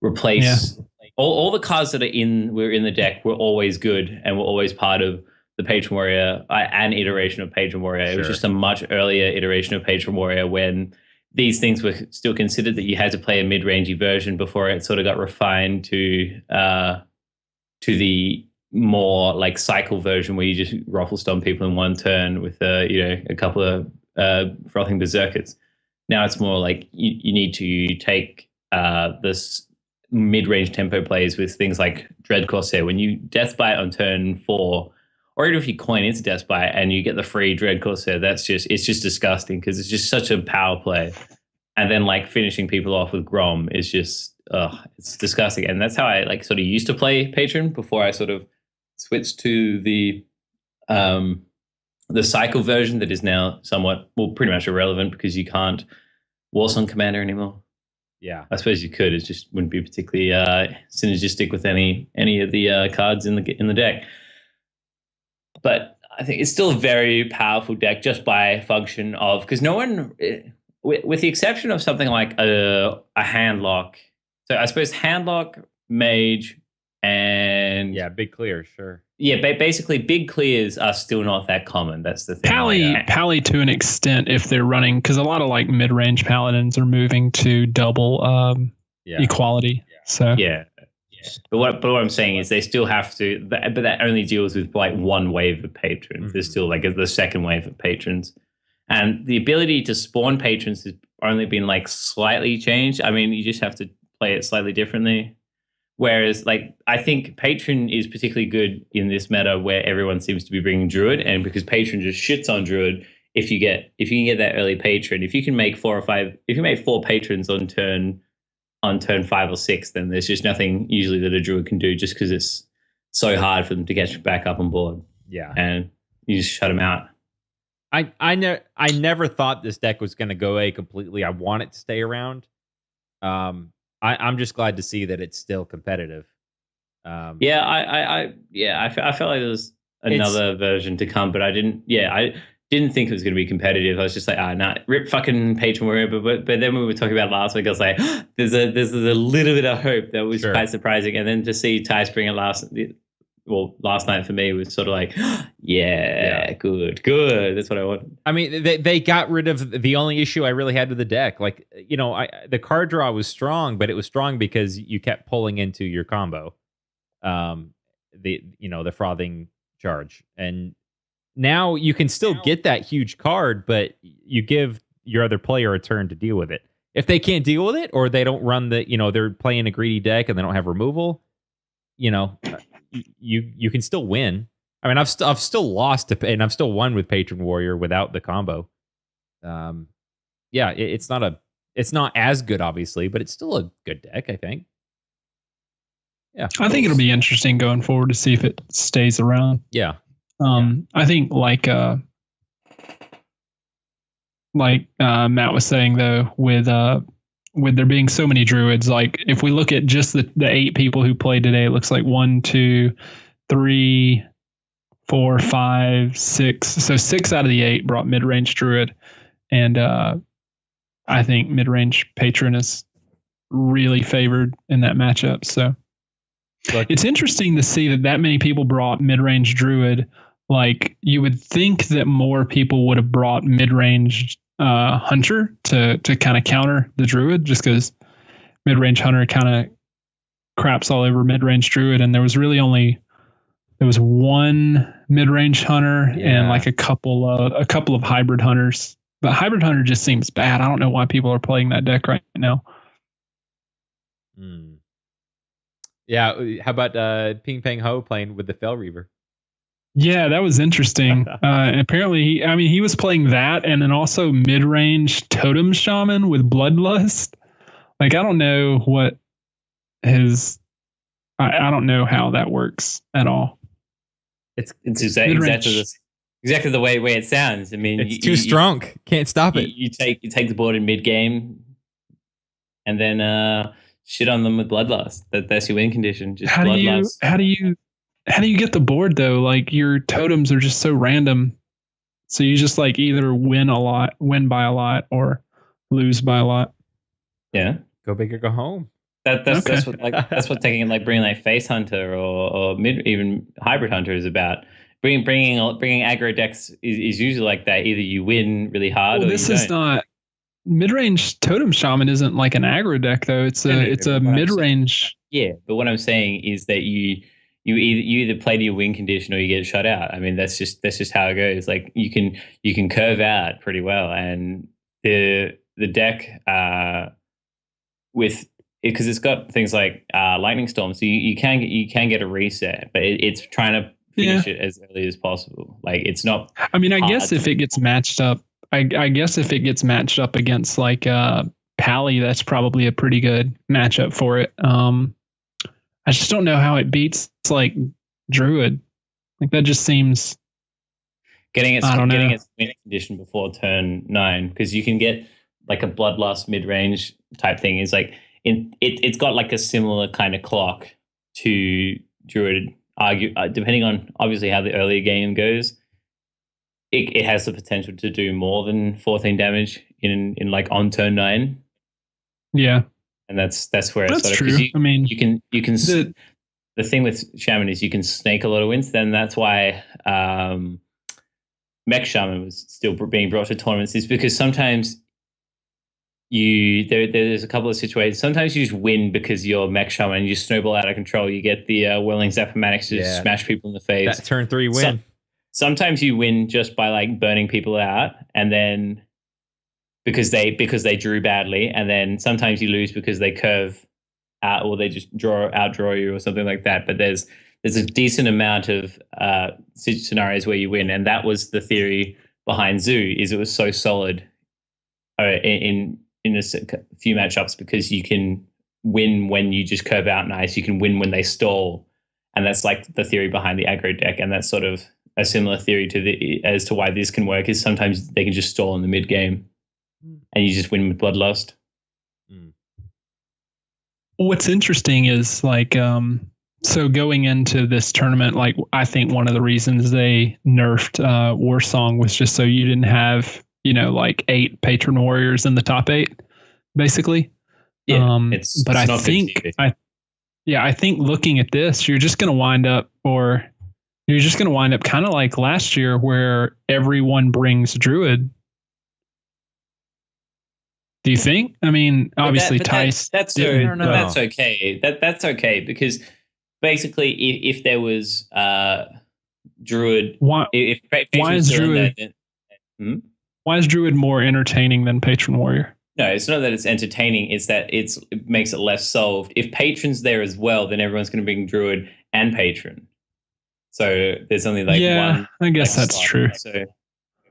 replace all the cards that were in the deck were always good and were always part of the Patron Warrior, an iteration of Patron Warrior. It was just a much earlier iteration of Patron Warrior when these things were still considered that you had to play a mid-rangey version before it sort of got refined to the more like cycle version where you just ruffle stomp people in one turn with a couple of frothing berserkers. Now it's more like you need to take this mid-range tempo plays with things like Dread Corsair. When you Deathbite on turn 4, or even if you coin into Deathbite and you get the free Dread Corsair, it's just disgusting because it's just such a power play. And then like finishing people off with Grom is just it's disgusting. And that's how I like sort of used to play Patron before I sort of switched to the cycle version that is now somewhat, well, pretty much irrelevant because you can't Warsong Commander anymore. Yeah, I suppose you could. It just wouldn't be particularly synergistic with any of the cards in the deck. But I think it's still a very powerful deck just by function of, because no one, with the exception of something like a handlock. So I suppose handlock, mage, and big clear, sure. Yeah, basically big clears are still not that common. That's the thing. Pally to an extent if they're running, because a lot of like mid-range paladins are moving to double equality. Yeah. So yeah. But what I'm saying is they still have to, but that only deals with like one wave of patrons. There's still like the second wave of patrons, and the ability to spawn patrons has only been like slightly changed. I mean, you just have to play it slightly differently. Whereas, like, I think Patron is particularly good in this meta where everyone seems to be bringing Druid, and because Patron just shits on Druid, if you can get that early Patron, if you can make 4 patrons on turn 5 or 6, then there's just nothing usually that a Druid can do, just because it's so hard for them to get back up on board. Yeah, and you just shut them out. I never thought this deck was going to go away completely. I want it to stay around. I'm just glad to see that it's still competitive. I felt like there was another version to come, but I didn't think it was going to be competitive. I was just like, rip fucking Patron Warrior. But then when we were talking about last week, I was like, there's a little bit of hope that was quite surprising. And then to see Tice bring it last night for me was sort of like, good. That's what I wanted. I mean, they got rid of the only issue I really had with the deck. Like, the card draw was strong, but it was strong because you kept pulling into your combo, the frothing charge. And now you can still get that huge card, but you give your other player a turn to deal with it. If they can't deal with it, or they don't run they're playing a greedy deck and they don't have removal, you can still win. I mean, I've still lost and I've still won with Patron Warrior without the combo. It's not as good, obviously, but it's still a good deck, I think. Yeah, I think it'll be interesting going forward to see if it stays around. Yeah. I think like Matt was saying though, with there being so many druids, like if we look at just the 8 people who played today, it looks like 1, 2, 3, 4, 5, 6. So 6 out of the 8 brought mid-range druid, and I think mid-range patron is really favored in that matchup. So it's interesting to see that many people brought mid-range druid. Like, you would think that more people would have brought mid-range hunter to kind of counter the druid, just because mid-range hunter kind of craps all over mid-range druid, and there was one mid-range hunter and like a couple of hybrid hunters, but hybrid hunter just seems bad. I don't know why people are playing that deck right now. Yeah, how about Ping Pang Ho playing with the Fel Reaver? Yeah, that was interesting. And apparently, he was playing that, and then also mid-range Totem Shaman with Bloodlust. Like, I don't know what I don't know how that works at all. It's exactly the way it sounds. I mean, it's too strong. Can't stop it. You take the board in mid game, and then shit on them with Bloodlust. That's your win condition. Just Bloodlust. How do you get the board though? Like, your totems are just so random. So you just like either win by a lot or lose by a lot. Yeah. Go big or go home. That's Okay. that's what taking like bringing like face hunter or mid even hybrid hunter is about. Bringing aggro decks is usually like that. Either you win really hard Well, or this you is don't. not mid-range totem shaman isn't like an aggro deck though. It's No, a no, it's no, a but what I'm saying- mid-range. Yeah, but what I'm saying is that you either play to your win condition or you get shut out. I mean that's just how it goes. Like you can curve out pretty well, and the deck with because it's got things like lightning storm, so you can get a reset, but it's trying to finish it as early as possible. Like it's not. I mean, I guess hard if it gets matched up, I guess if it gets matched up against like Pally, that's probably a pretty good matchup for it. I just don't know how it beats like Druid. Like that just seems getting I don't know. its win condition before turn 9, because you can get like a bloodlust mid range type thing. Is like it's got like a similar kind of clock to Druid. Depending on obviously how the earlier game goes, it has the potential to do more than 14 damage in like on turn 9. Yeah, And that's where that's it's sort of, true. 'cause I mean, you can the thing with Shaman is you can snake a lot of wins. Then that's why Mech Shaman was still being brought to tournaments, is because sometimes there's a couple of situations. Sometimes you just win because you're Mech Shaman and you snowball out of control. You get the Whirling Zapomatics to just smash people in the face. That turn 3 win. Sometimes you win just by like burning people out, and then because they drew badly, and then sometimes you lose because they curve out or they just outdraw you or something like that. But there's a decent amount of scenarios where you win, and that was the theory behind Zoo. Is it was so solid in a few matchups because you can win when you just curve out nice. You can win when they stall, and that's like the theory behind the aggro deck, and that's sort of a similar theory to as to why this can work. Is sometimes they can just stall in the mid game, and you just win with bloodlust. what's interesting is like so going into this tournament, like I think one of the reasons they nerfed Warsong was just so you didn't have, like 8 patron warriors in the top 8, basically. Yeah, but I think I think looking at this, you're just going to wind up kind of like last year where everyone brings Druid. Do you think? I mean, obviously Tice. That's okay. That's okay, because basically, if there was Druid, why is Druid? Why is Druid more entertaining than Patron Warrior? No, it's not that it's entertaining. It's that it makes it less solved. If Patron's there as well, then everyone's going to bring Druid and Patron. So there's only like one. I guess that's true. So,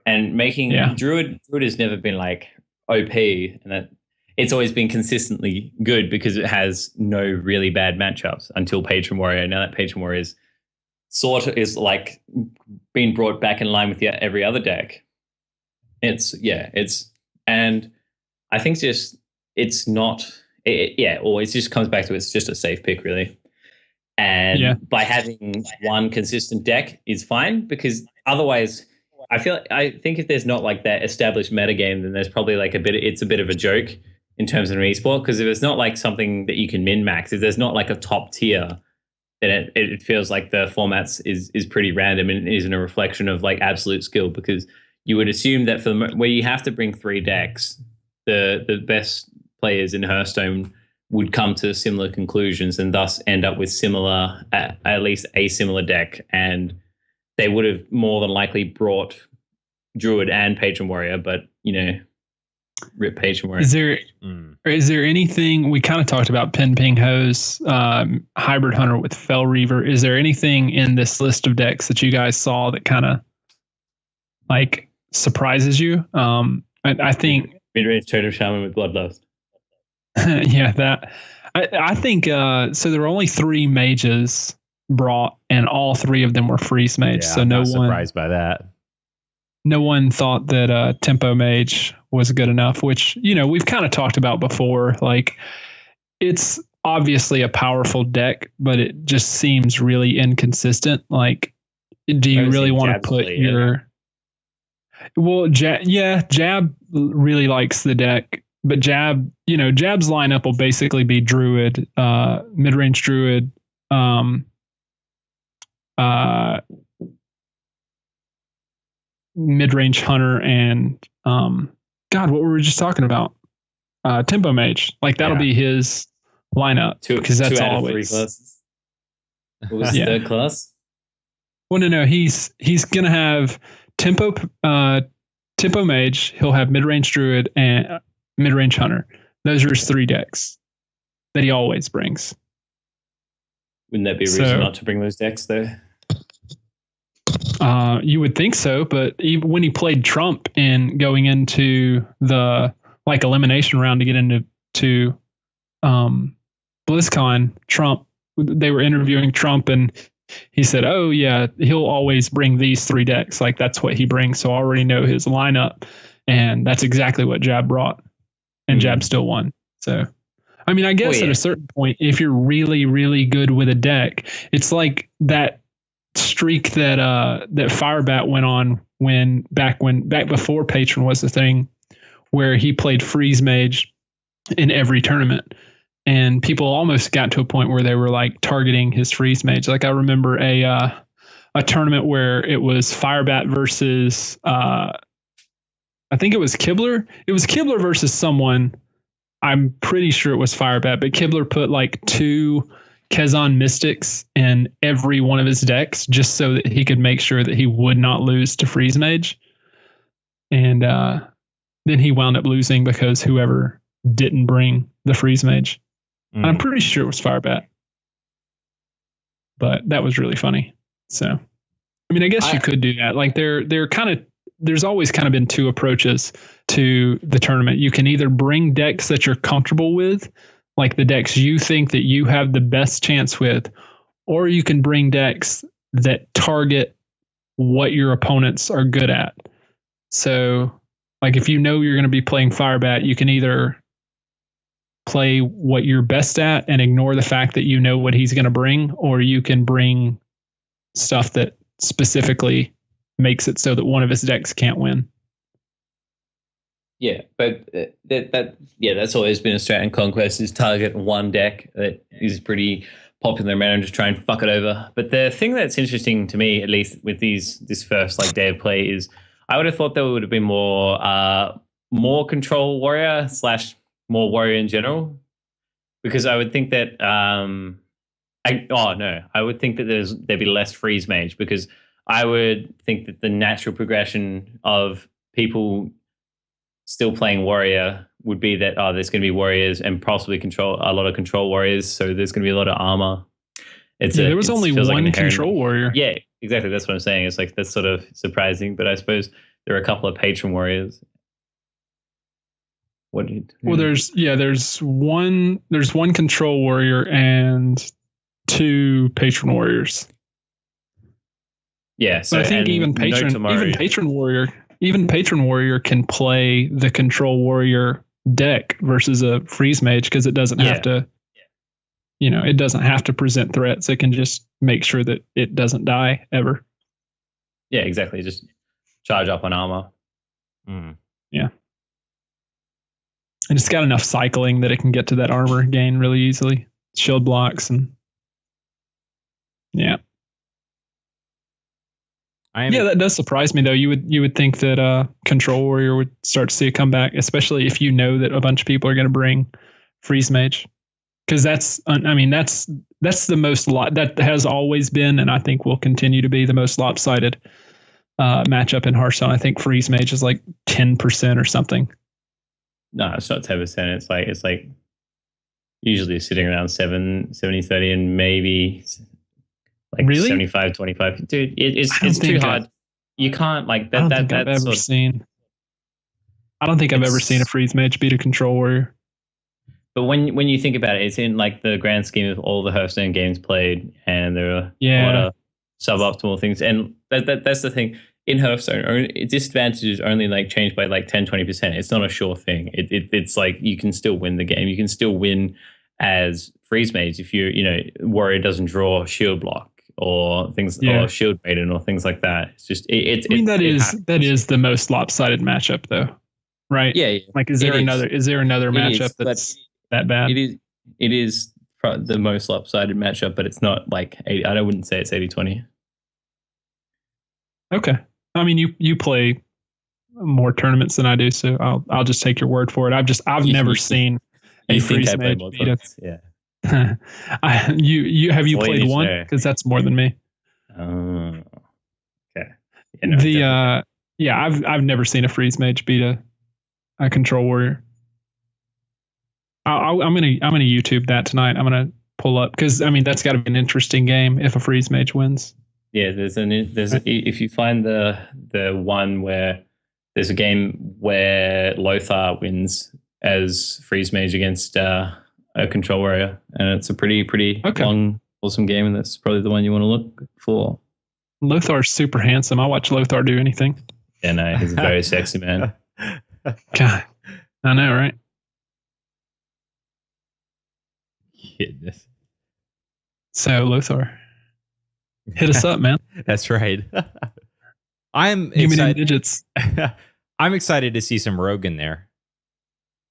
and making Druid has never been like OP, and that it's always been consistently good because it has no really bad matchups until Patron Warrior. Now that Patron Warrior is like being brought back in line with every other deck. And I think it always just comes back to it's just a safe pick, really. And by having one consistent deck is fine, because otherwise I think if there's not like that established metagame, then there's probably like it's a bit of a joke in terms of an esport, because if it's not like something that you can min-max, if there's not like a top tier, then it feels like the formats is pretty random and isn't a reflection of like absolute skill, because you would assume that where you have to bring 3 decks, the best players in Hearthstone would come to similar conclusions and thus end up with similar, at least a similar deck, and they would have more than likely brought Druid and Patron Warrior, but rip Patron Warrior. Is there anything, we kind of talked about Pin Ping Hose, Hybrid Hunter with Fell Reaver. Is there anything in this list of decks that you guys saw that kind of like surprises you? I think Mid-range Totem Shaman with Bloodlust. I think so. There were only 3 mages brought, and all 3 of them were freeze mage. Yeah, so I'm no not one surprised by that. No one thought that Tempo Mage was good enough, which we've kind of talked about before. Like, it's obviously a powerful deck, but it just seems really inconsistent. Like, do you really want to put your Jab really likes the deck. but Jab's lineup will basically be Druid, mid-range Druid, mid-range Hunter, and God, what were we just talking about? Tempo Mage. Like that'll be his lineup because that's two out always of 3 classes. What was the third class? Well, no, he's gonna have Tempo Mage. He'll have mid-range Druid and mid-range Hunter. Those are his 3 decks that he always brings. Wouldn't that be a reason not to bring those decks though? You would think so, but even when he played Trump and going into the elimination round to get into BlizzCon, they were interviewing Trump and he said, "Oh yeah, he'll always bring these 3 decks. Like that's what he brings." So I already know his lineup, and that's exactly what Jab brought, and Jab still won. So, I mean, I guess at a certain point, if you're really, really good with a deck, it's like that streak that Firebat went on back before Patron was the thing, where he played Freeze Mage in every tournament. And people almost got to a point where they were like targeting his Freeze Mage. Like I remember a tournament where it was Firebat versus I think it was Kibler. It was Kibler versus someone. I'm pretty sure it was Firebat, but Kibler put like 2 Kezan Mystics in every one of his decks just so that he could make sure that he would not lose to Freeze Mage. And then he wound up losing because whoever didn't bring the Freeze Mage. I'm pretty sure it was Firebat. But that was really funny. So, I mean, I guess you could do that. Like there's always kind of been 2 approaches to the tournament. You can either bring decks that you're comfortable with, like the decks you think that you have the best chance with, or you can bring decks that target what your opponents are good at. So, like if you know you're going to be playing Firebat, you can either play what you're best at and ignore the fact that you know what he's going to bring, or you can bring stuff that specifically makes it so that one of his decks can't win. Yeah, but that's always been a strat in Conquest, is target one deck that is pretty popular around and just try and fuck it over. But the thing that's interesting to me, at least with this first day of play, is I would have thought there would have been more control warrior / more warrior in general, because I would think that I would think that there'd be less Freeze Mage, because I would think that the natural progression of people still playing warrior would be that there's going to be warriors and possibly a lot of control warriors, so there's going to be a lot of armor. There was only one control warrior. Yeah, exactly. That's what I'm saying. It's like that's sort of surprising, but I suppose there are a couple of patron warriors. Well, there's one control warrior and 2 patron warriors. Yeah, so but I think even patron warrior can play the control warrior deck versus a Freeze Mage, because it doesn't have to. It doesn't have to present threats. It can just make sure that it doesn't die ever. Yeah, exactly. Just charge up on armor. Yeah. And it's got enough cycling that it can get to that armor gain really easily. Shield blocks and that does surprise me though. You would think that Control Warrior would start to see a comeback, especially if you know that a bunch of people are going to bring Freeze Mage, because that's the most that has always been, and I think will continue to be the most lopsided matchup in Hearthstone. I think Freeze Mage is like 10% or something. No, it's not 10%. It's like usually sitting around 70-30, and maybe like really? 75-25. Dude, it's too hard. You can't like that. I don't think I've ever seen a Freeze Mage beat a Control Warrior. But when you think about it, it's in like the grand scheme of all the Hearthstone games played, and there are a lot of suboptimal things. And that's the thing. In Hearthstone, disadvantages only like change by like 10-20%. It's not a sure thing. It's like you can still win the game. You can still win as Freeze Mage if Warrior doesn't draw shield block or things, or Shield Maiden or things like that. It's just that is the most lopsided matchup though. right? Yeah, Like, is there it another? Is there another It matchup is, but that's that bad? It is the most lopsided matchup, but it's not like 80. I wouldn't say it's 80-20. Okay. I mean, you play more tournaments than I do, so I'll just take your word for it. I've never seen a You think freeze I play mage more beat a. tournaments? Yeah. You have you all you played need to one? know. Because that's more than me. Okay. Yeah, I've never seen a freeze mage beat a control warrior. I'm gonna YouTube that tonight. I'm gonna pull up because I mean that's got to be an interesting game if a freeze mage wins. Yeah, if you find the one where there's a game where Lothar wins as freeze mage against a control warrior, and it's a pretty long, awesome game, and that's probably the one you want to look for. Lothar's super handsome. I watch Lothar do anything. Yeah, no, he's a very sexy man. God, I know, right? Goodness. So Lothar, hit us up, man. That's right. I'm Give me them excited. digits. I'm excited to see some rogue in there.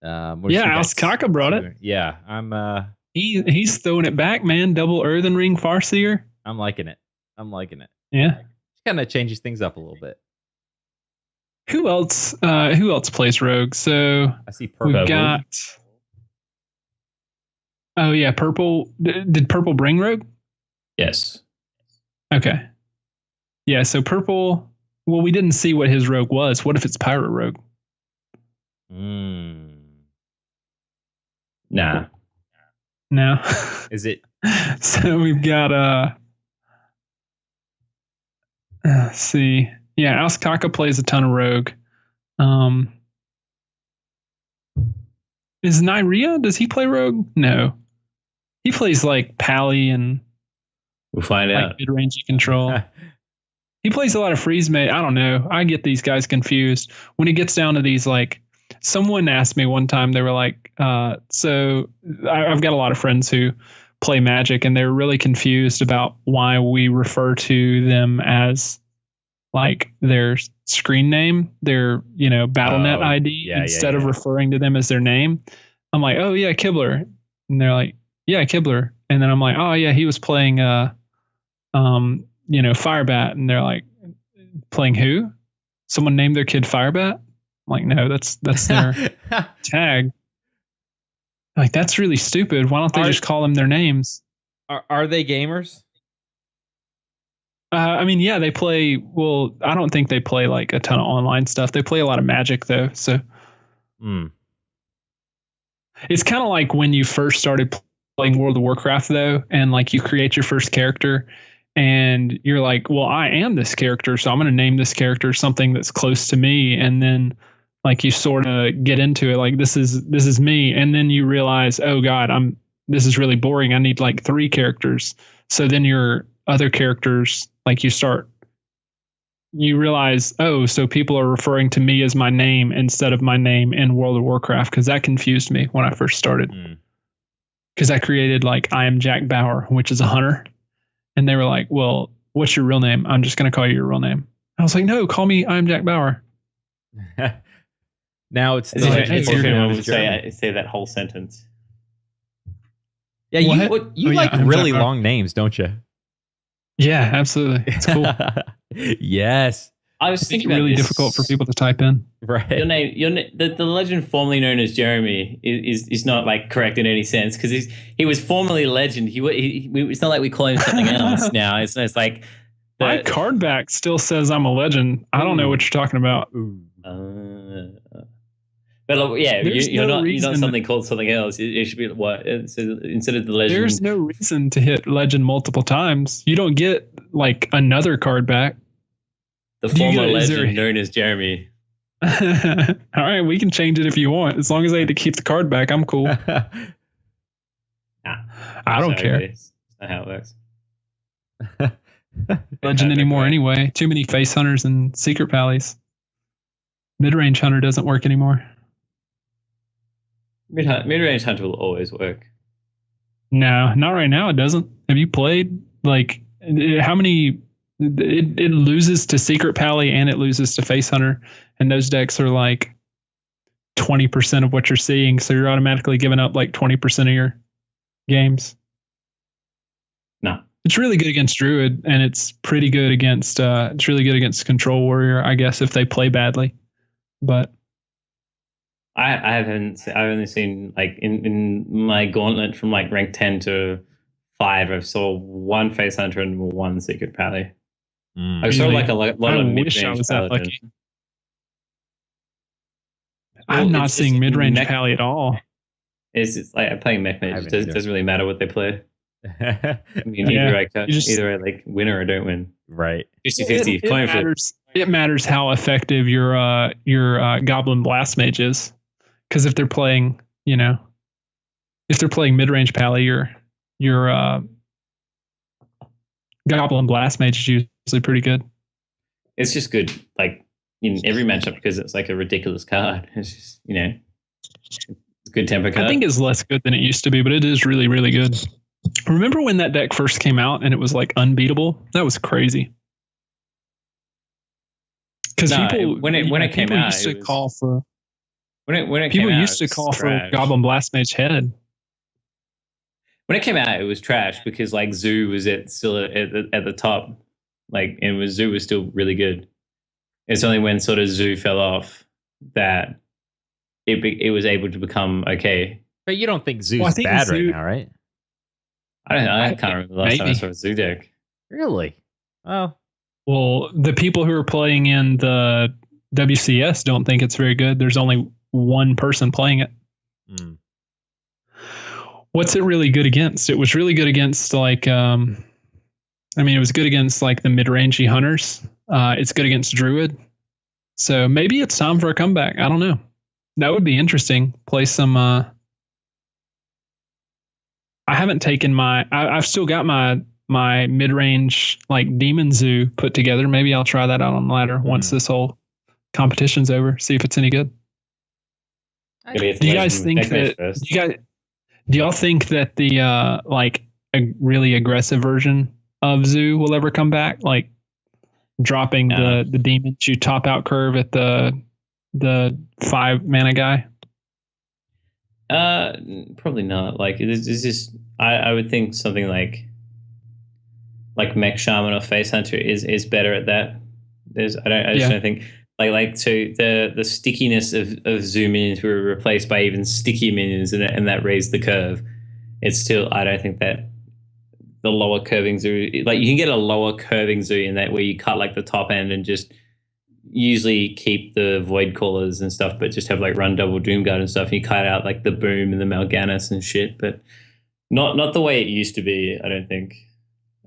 Alex Kaka brought it. Yeah, I'm. He's throwing it back, man. Double Earthen Ring Farseer. I'm liking it. Yeah. Kind of changes things up a little bit. Who else plays rogue? So I see purple. we've got. Oh yeah, purple. Did purple bring rogue? Yes. Okay. Yeah, so purple. Well, we didn't see what his rogue was. What if it's pirate rogue? Nah. No. Is it? So we've got let's see. Yeah, Auskaka plays a ton of rogue. Is Nyria? Does he play rogue? No. He plays like Pally and We'll find like out. mid-rangey control. He plays a lot of freeze mate. I don't know. I get these guys confused when it gets down to these. Like, someone asked me one time, they were like, so I've got a lot of friends who play Magic, and they're really confused about why we refer to them as like their screen name, their BattleNet ID, instead of referring to them as their name. I'm like, oh yeah, Kibler, and they're like, yeah, Kibler, and then I'm like, oh yeah, he was playing Firebat, and they're like, playing who? Someone named their kid Firebat? I'm like, no, that's their tag. Like, that's really stupid. Why don't they just call them their names? Are they gamers? I mean, yeah, they play. Well, I don't think they play like a ton of online stuff. They play a lot of Magic though. So it's kind of like when you first started playing World of Warcraft though, and like you create your first character and you're like, well, I am this character, so I'm going to name this character something that's close to me. And then like you sort of get into it, like this is me. And then you realize, oh God, this is really boring. I need like 3 characters. So then your other characters, like you realize, oh, so people are referring to me as my name instead of my name in World of Warcraft. Cause that confused me when I first started. Cause I created like, I am Jack Bauer, which is a hunter. And they were like, well, what's your real name? I'm just going to call you your real name. I was like, no, call me I'm Jack Bauer. Now it's say that whole sentence. Yeah, you like really long names, don't you? Yeah, absolutely. It's cool. Yes. I was thinking about really this. difficult for people to type in. Right. The legend formerly known as Jeremy is not like correct in any sense because he was formerly legend. It's not like we call him something else now. It's like my card back still says I'm a legend. I don't know what you're talking about. But yeah, you're not something to, called something else. It should be what instead of the legend. There's no reason to hit legend multiple times. You don't get like another card back. The former legend known as Jeremy. All right, we can change it if you want. As long as I had to keep the card back, I'm cool. I don't care. That's not how it works. Legend anymore anyway. Too many face hunters and secret pallies. Mid-range hunter doesn't work anymore. Mid-range hunter will always work. No, not right now. It doesn't. Have you played like how many? It loses to secret pally and it loses to face hunter, and those decks are like 20% of what you're seeing, so you're automatically giving up like 20% of your games. No. It's really good against Druid, and it's pretty good against it's really good against Control Warrior, I guess, if they play badly. But I've only seen like in my gauntlet from like rank 10 to 5, I saw one Face Hunter and one Secret Pally. I saw like a lot of wish I mid-range was that paladins. lucky. I'm not seeing mid-range Pally at all. It's like I'm playing mech mage. It doesn't really matter what they play. I mean, Yeah, either I like win or I don't win. Right. 50-50. It matters how effective your Goblin Blast Mage is, because if they're playing, if they're playing mid-range Pally, your Goblin Blast Mage is usually pretty good. It's just good, like in every matchup, because it's like a ridiculous card. It's just good tempo card. I think it's less good than it used to be, but it is really, really good. Remember when that deck first came out and it was like unbeatable? That was crazy. Because people when it came out, used to call for trash. Goblin Blast Mage head. When it came out, it was trash because like Zoo was still at the top, like, and Zoo was still really good. It's only when sort of Zoo fell off that it was able to become okay. But you don't think Zoo's bad right now, right? I can't remember the last time I saw a Zoo deck. Really? Oh. Well, the people who are playing in the WCS don't think it's very good. There's only one person playing it. Mm. What's it really good against? It was really good against like, it was good against like the mid-rangey hunters. It's good against Druid. So maybe it's time for a comeback. I don't know. That would be interesting. Play some, I haven't taken I've still got my mid-range like Demon Zoo put together. Maybe I'll try that out on the ladder once this whole competition's over. See if it's any good. Do you guys think that? Do y'all think that the like a really aggressive version of Zoo will ever come back? Like dropping the demons you top out curve at the 5 mana guy? Probably not. Like it's just I would think something like Mech Shaman or Face Hunter is better at that. I just don't think so the stickiness of Zoo minions were replaced by even sticky minions and that raised the curve. It's still, I don't think that the lower curving Zoo, like you can get a lower curving Zoo in that where you cut like the top end and just usually keep the Void Callers and stuff, but just have like run double Doomguard and stuff. And you cut out like the Boom and the Mal'Ganis and shit, but not the way it used to be. I don't think.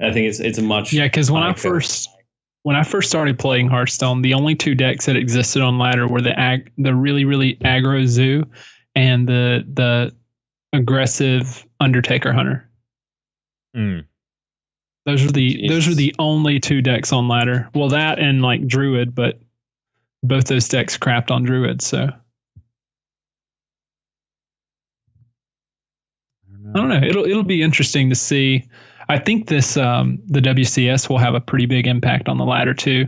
I think it's a much because when I first started playing Hearthstone, the only 2 decks that existed on ladder were the really, really aggro Zoo and the aggressive Undertaker Hunter. Mm. Those are the only 2 decks on ladder. Well, that and like Druid, but both those decks crapped on Druid, so I don't know. It'll be interesting to see. I think this the WCS will have a pretty big impact on the ladder too.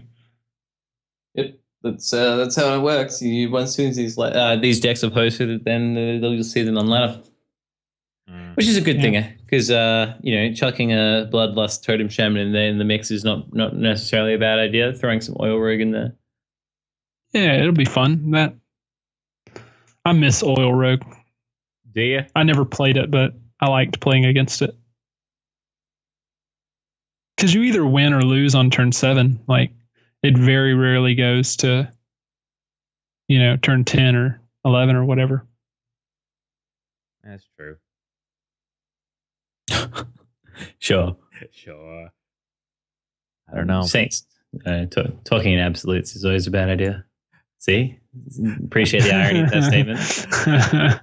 Yep, that's how it works. Once soon as these decks are posted, then you'll see them on ladder, which is a good thing because chucking a Bloodlust Totem Shaman in the mix is not necessarily a bad idea. Throwing some Oil Rig in there, it'll be fun. I miss Oil Rogue. Do you? I never played it, but I liked playing against it. Because you either win or lose on turn 7. Like, it very rarely goes to, turn 10 or 11 or whatever. That's true. Sure. I don't know. Saints. Talking in absolutes is always a bad idea. See? Appreciate the irony of that statement.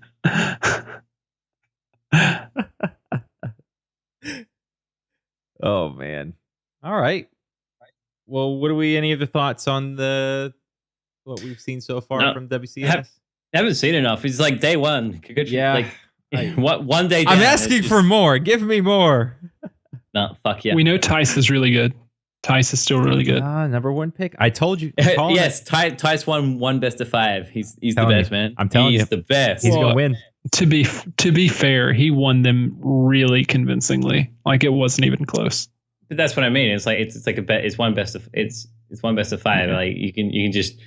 Oh man. All right. Well, any other thoughts on what we've seen so far from WCS? I haven't seen enough. It's like day 1. Yeah. What one day down, I'm asking for more. Give me more. No, fuck yeah. We know Tice is really good. Tice is still really good. Number one pick. I told you. I'm calling Yes, it. Tice won one best of 5. He's the Telling best, you. man. I'm telling he's you. the best. He's Well, gonna win. To be fair, he won them really convincingly. Like it wasn't even close. But that's what I mean. It's like it's like a bet. It's one best of 5. Yeah. Like you can just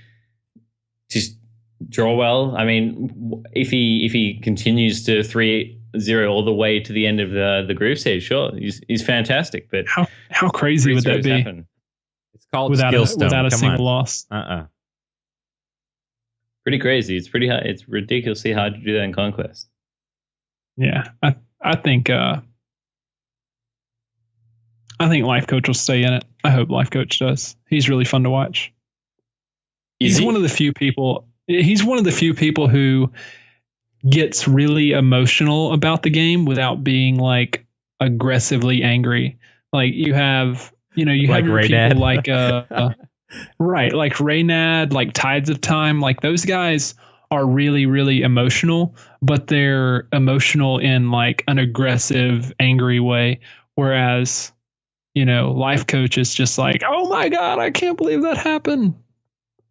draw well. I mean, if he continues to 3-0 all the way to the end of the group stage, sure, he's fantastic. But How crazy would that be? happen. It's called Without Skillstone. a Come single on. loss? Pretty crazy. It's pretty hard. It's ridiculously hard to do that in Conquest. Yeah, I think Life Coach will stay in it. I hope Life Coach does. He's really fun to watch. He's one of the few people. He's one of the few people who gets really emotional about the game without being like aggressively angry. Like you have Like your Raynad. people like right, like Raynad, like Tides of Time, like those guys are really, really emotional, but they're emotional in like an aggressive, angry way. Whereas, Life Coach is just like, oh my God, I can't believe that happened.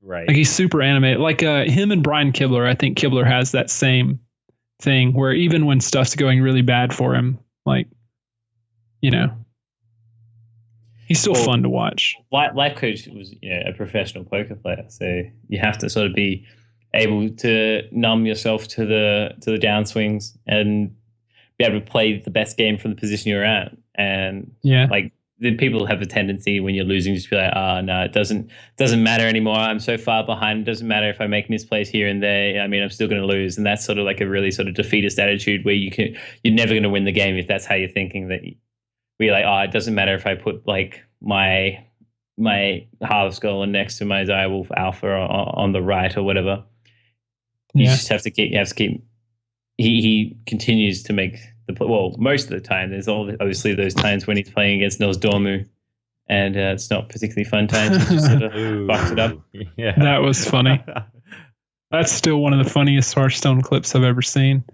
Right. Like he's super animated. Like him and Brian Kibler, I think Kibler has that same thing where even when stuff's going really bad for him, like, he's still fun to watch. Life Coach was a professional poker player, so you have to sort of be able to numb yourself to the downswings and be able to play the best game from the position you're at. And like the people have a tendency when you're losing just to be like, no, it doesn't matter anymore. I'm so far behind. It doesn't matter if I make misplays here and there. I mean, I'm still going to lose. And that's sort of like a really sort of defeatist attitude where you're never going to win the game if that's how you're thinking. That we're like, it doesn't matter if I put like my half goal next to my Direwolf Alpha on the right or whatever. You just have to keep. He continues to make most of the time. There's obviously those times when he's playing against Nils Dormu, and it's not particularly fun times. He just sort of fucks it up. Yeah, that was funny. That's still one of the funniest Hearthstone clips I've ever seen.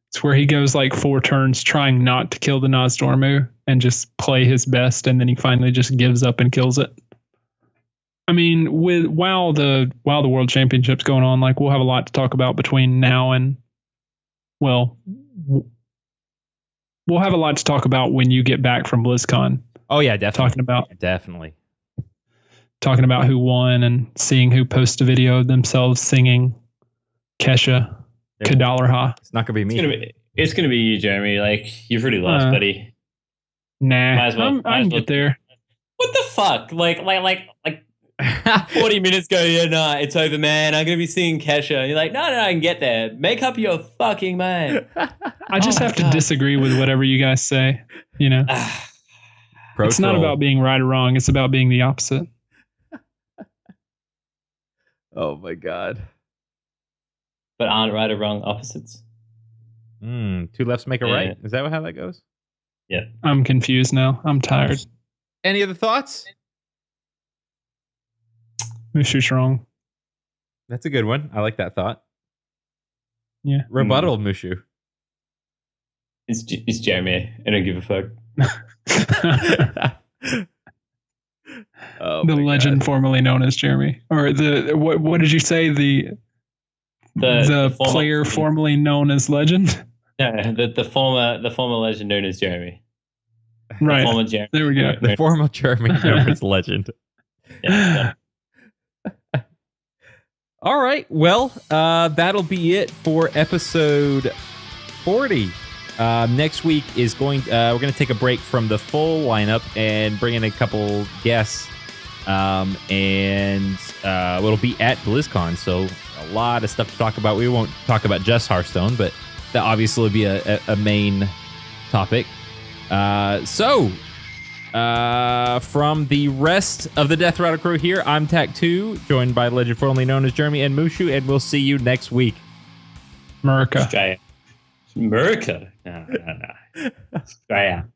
It's where he goes like 4 turns trying not to kill the Nozdormu and just play his best, and then he finally just gives up and kills it. I mean, while the World Championship's going on, like we'll have a lot to talk about between now and we'll have a lot to talk about when you get back from BlizzCon. Oh yeah, definitely. Talking about who won and seeing who posted a video of themselves singing Kesha. Kadalraha. It's not gonna be me. It's gonna be you, Jeremy. Like you've already lost, buddy. Nah, might as well get there. What the fuck? Like 40 minutes ago, it's over, man. I'm gonna be singing Kesha. And you're like, no, I can get there. Make up your fucking mind. I just have to disagree with whatever you guys say. It's not about being right or wrong. It's about being the opposite. Oh my God. But aren't right or wrong opposites? 2 lefts make a right. Is that how that goes? Yeah. I'm confused now. I'm tired. Any other thoughts? Mushu's wrong. That's a good one. I like that thought. Yeah. Rebuttal, Mushu. It's Jeremy. I don't give a fuck. The legend formerly known as Jeremy. Or what did you say? The player formerly known as Legend? Yeah, the former legend known as Jeremy. Right. The former Jeremy. There we go. The former Jeremy known as Legend. Yeah. All right. Well, that'll be it for episode 40. Next week is we're going to take a break from the full lineup and bring in a couple guests. And it'll be at BlizzCon, so a lot of stuff to talk about. We won't talk about just Hearthstone, but that obviously will be a main topic. From the rest of the Death Rattle crew here, I'm Tak2, joined by legend formerly known as Jeremy and Mushu, and we'll see you next week. America. Australia. America. No. Australia.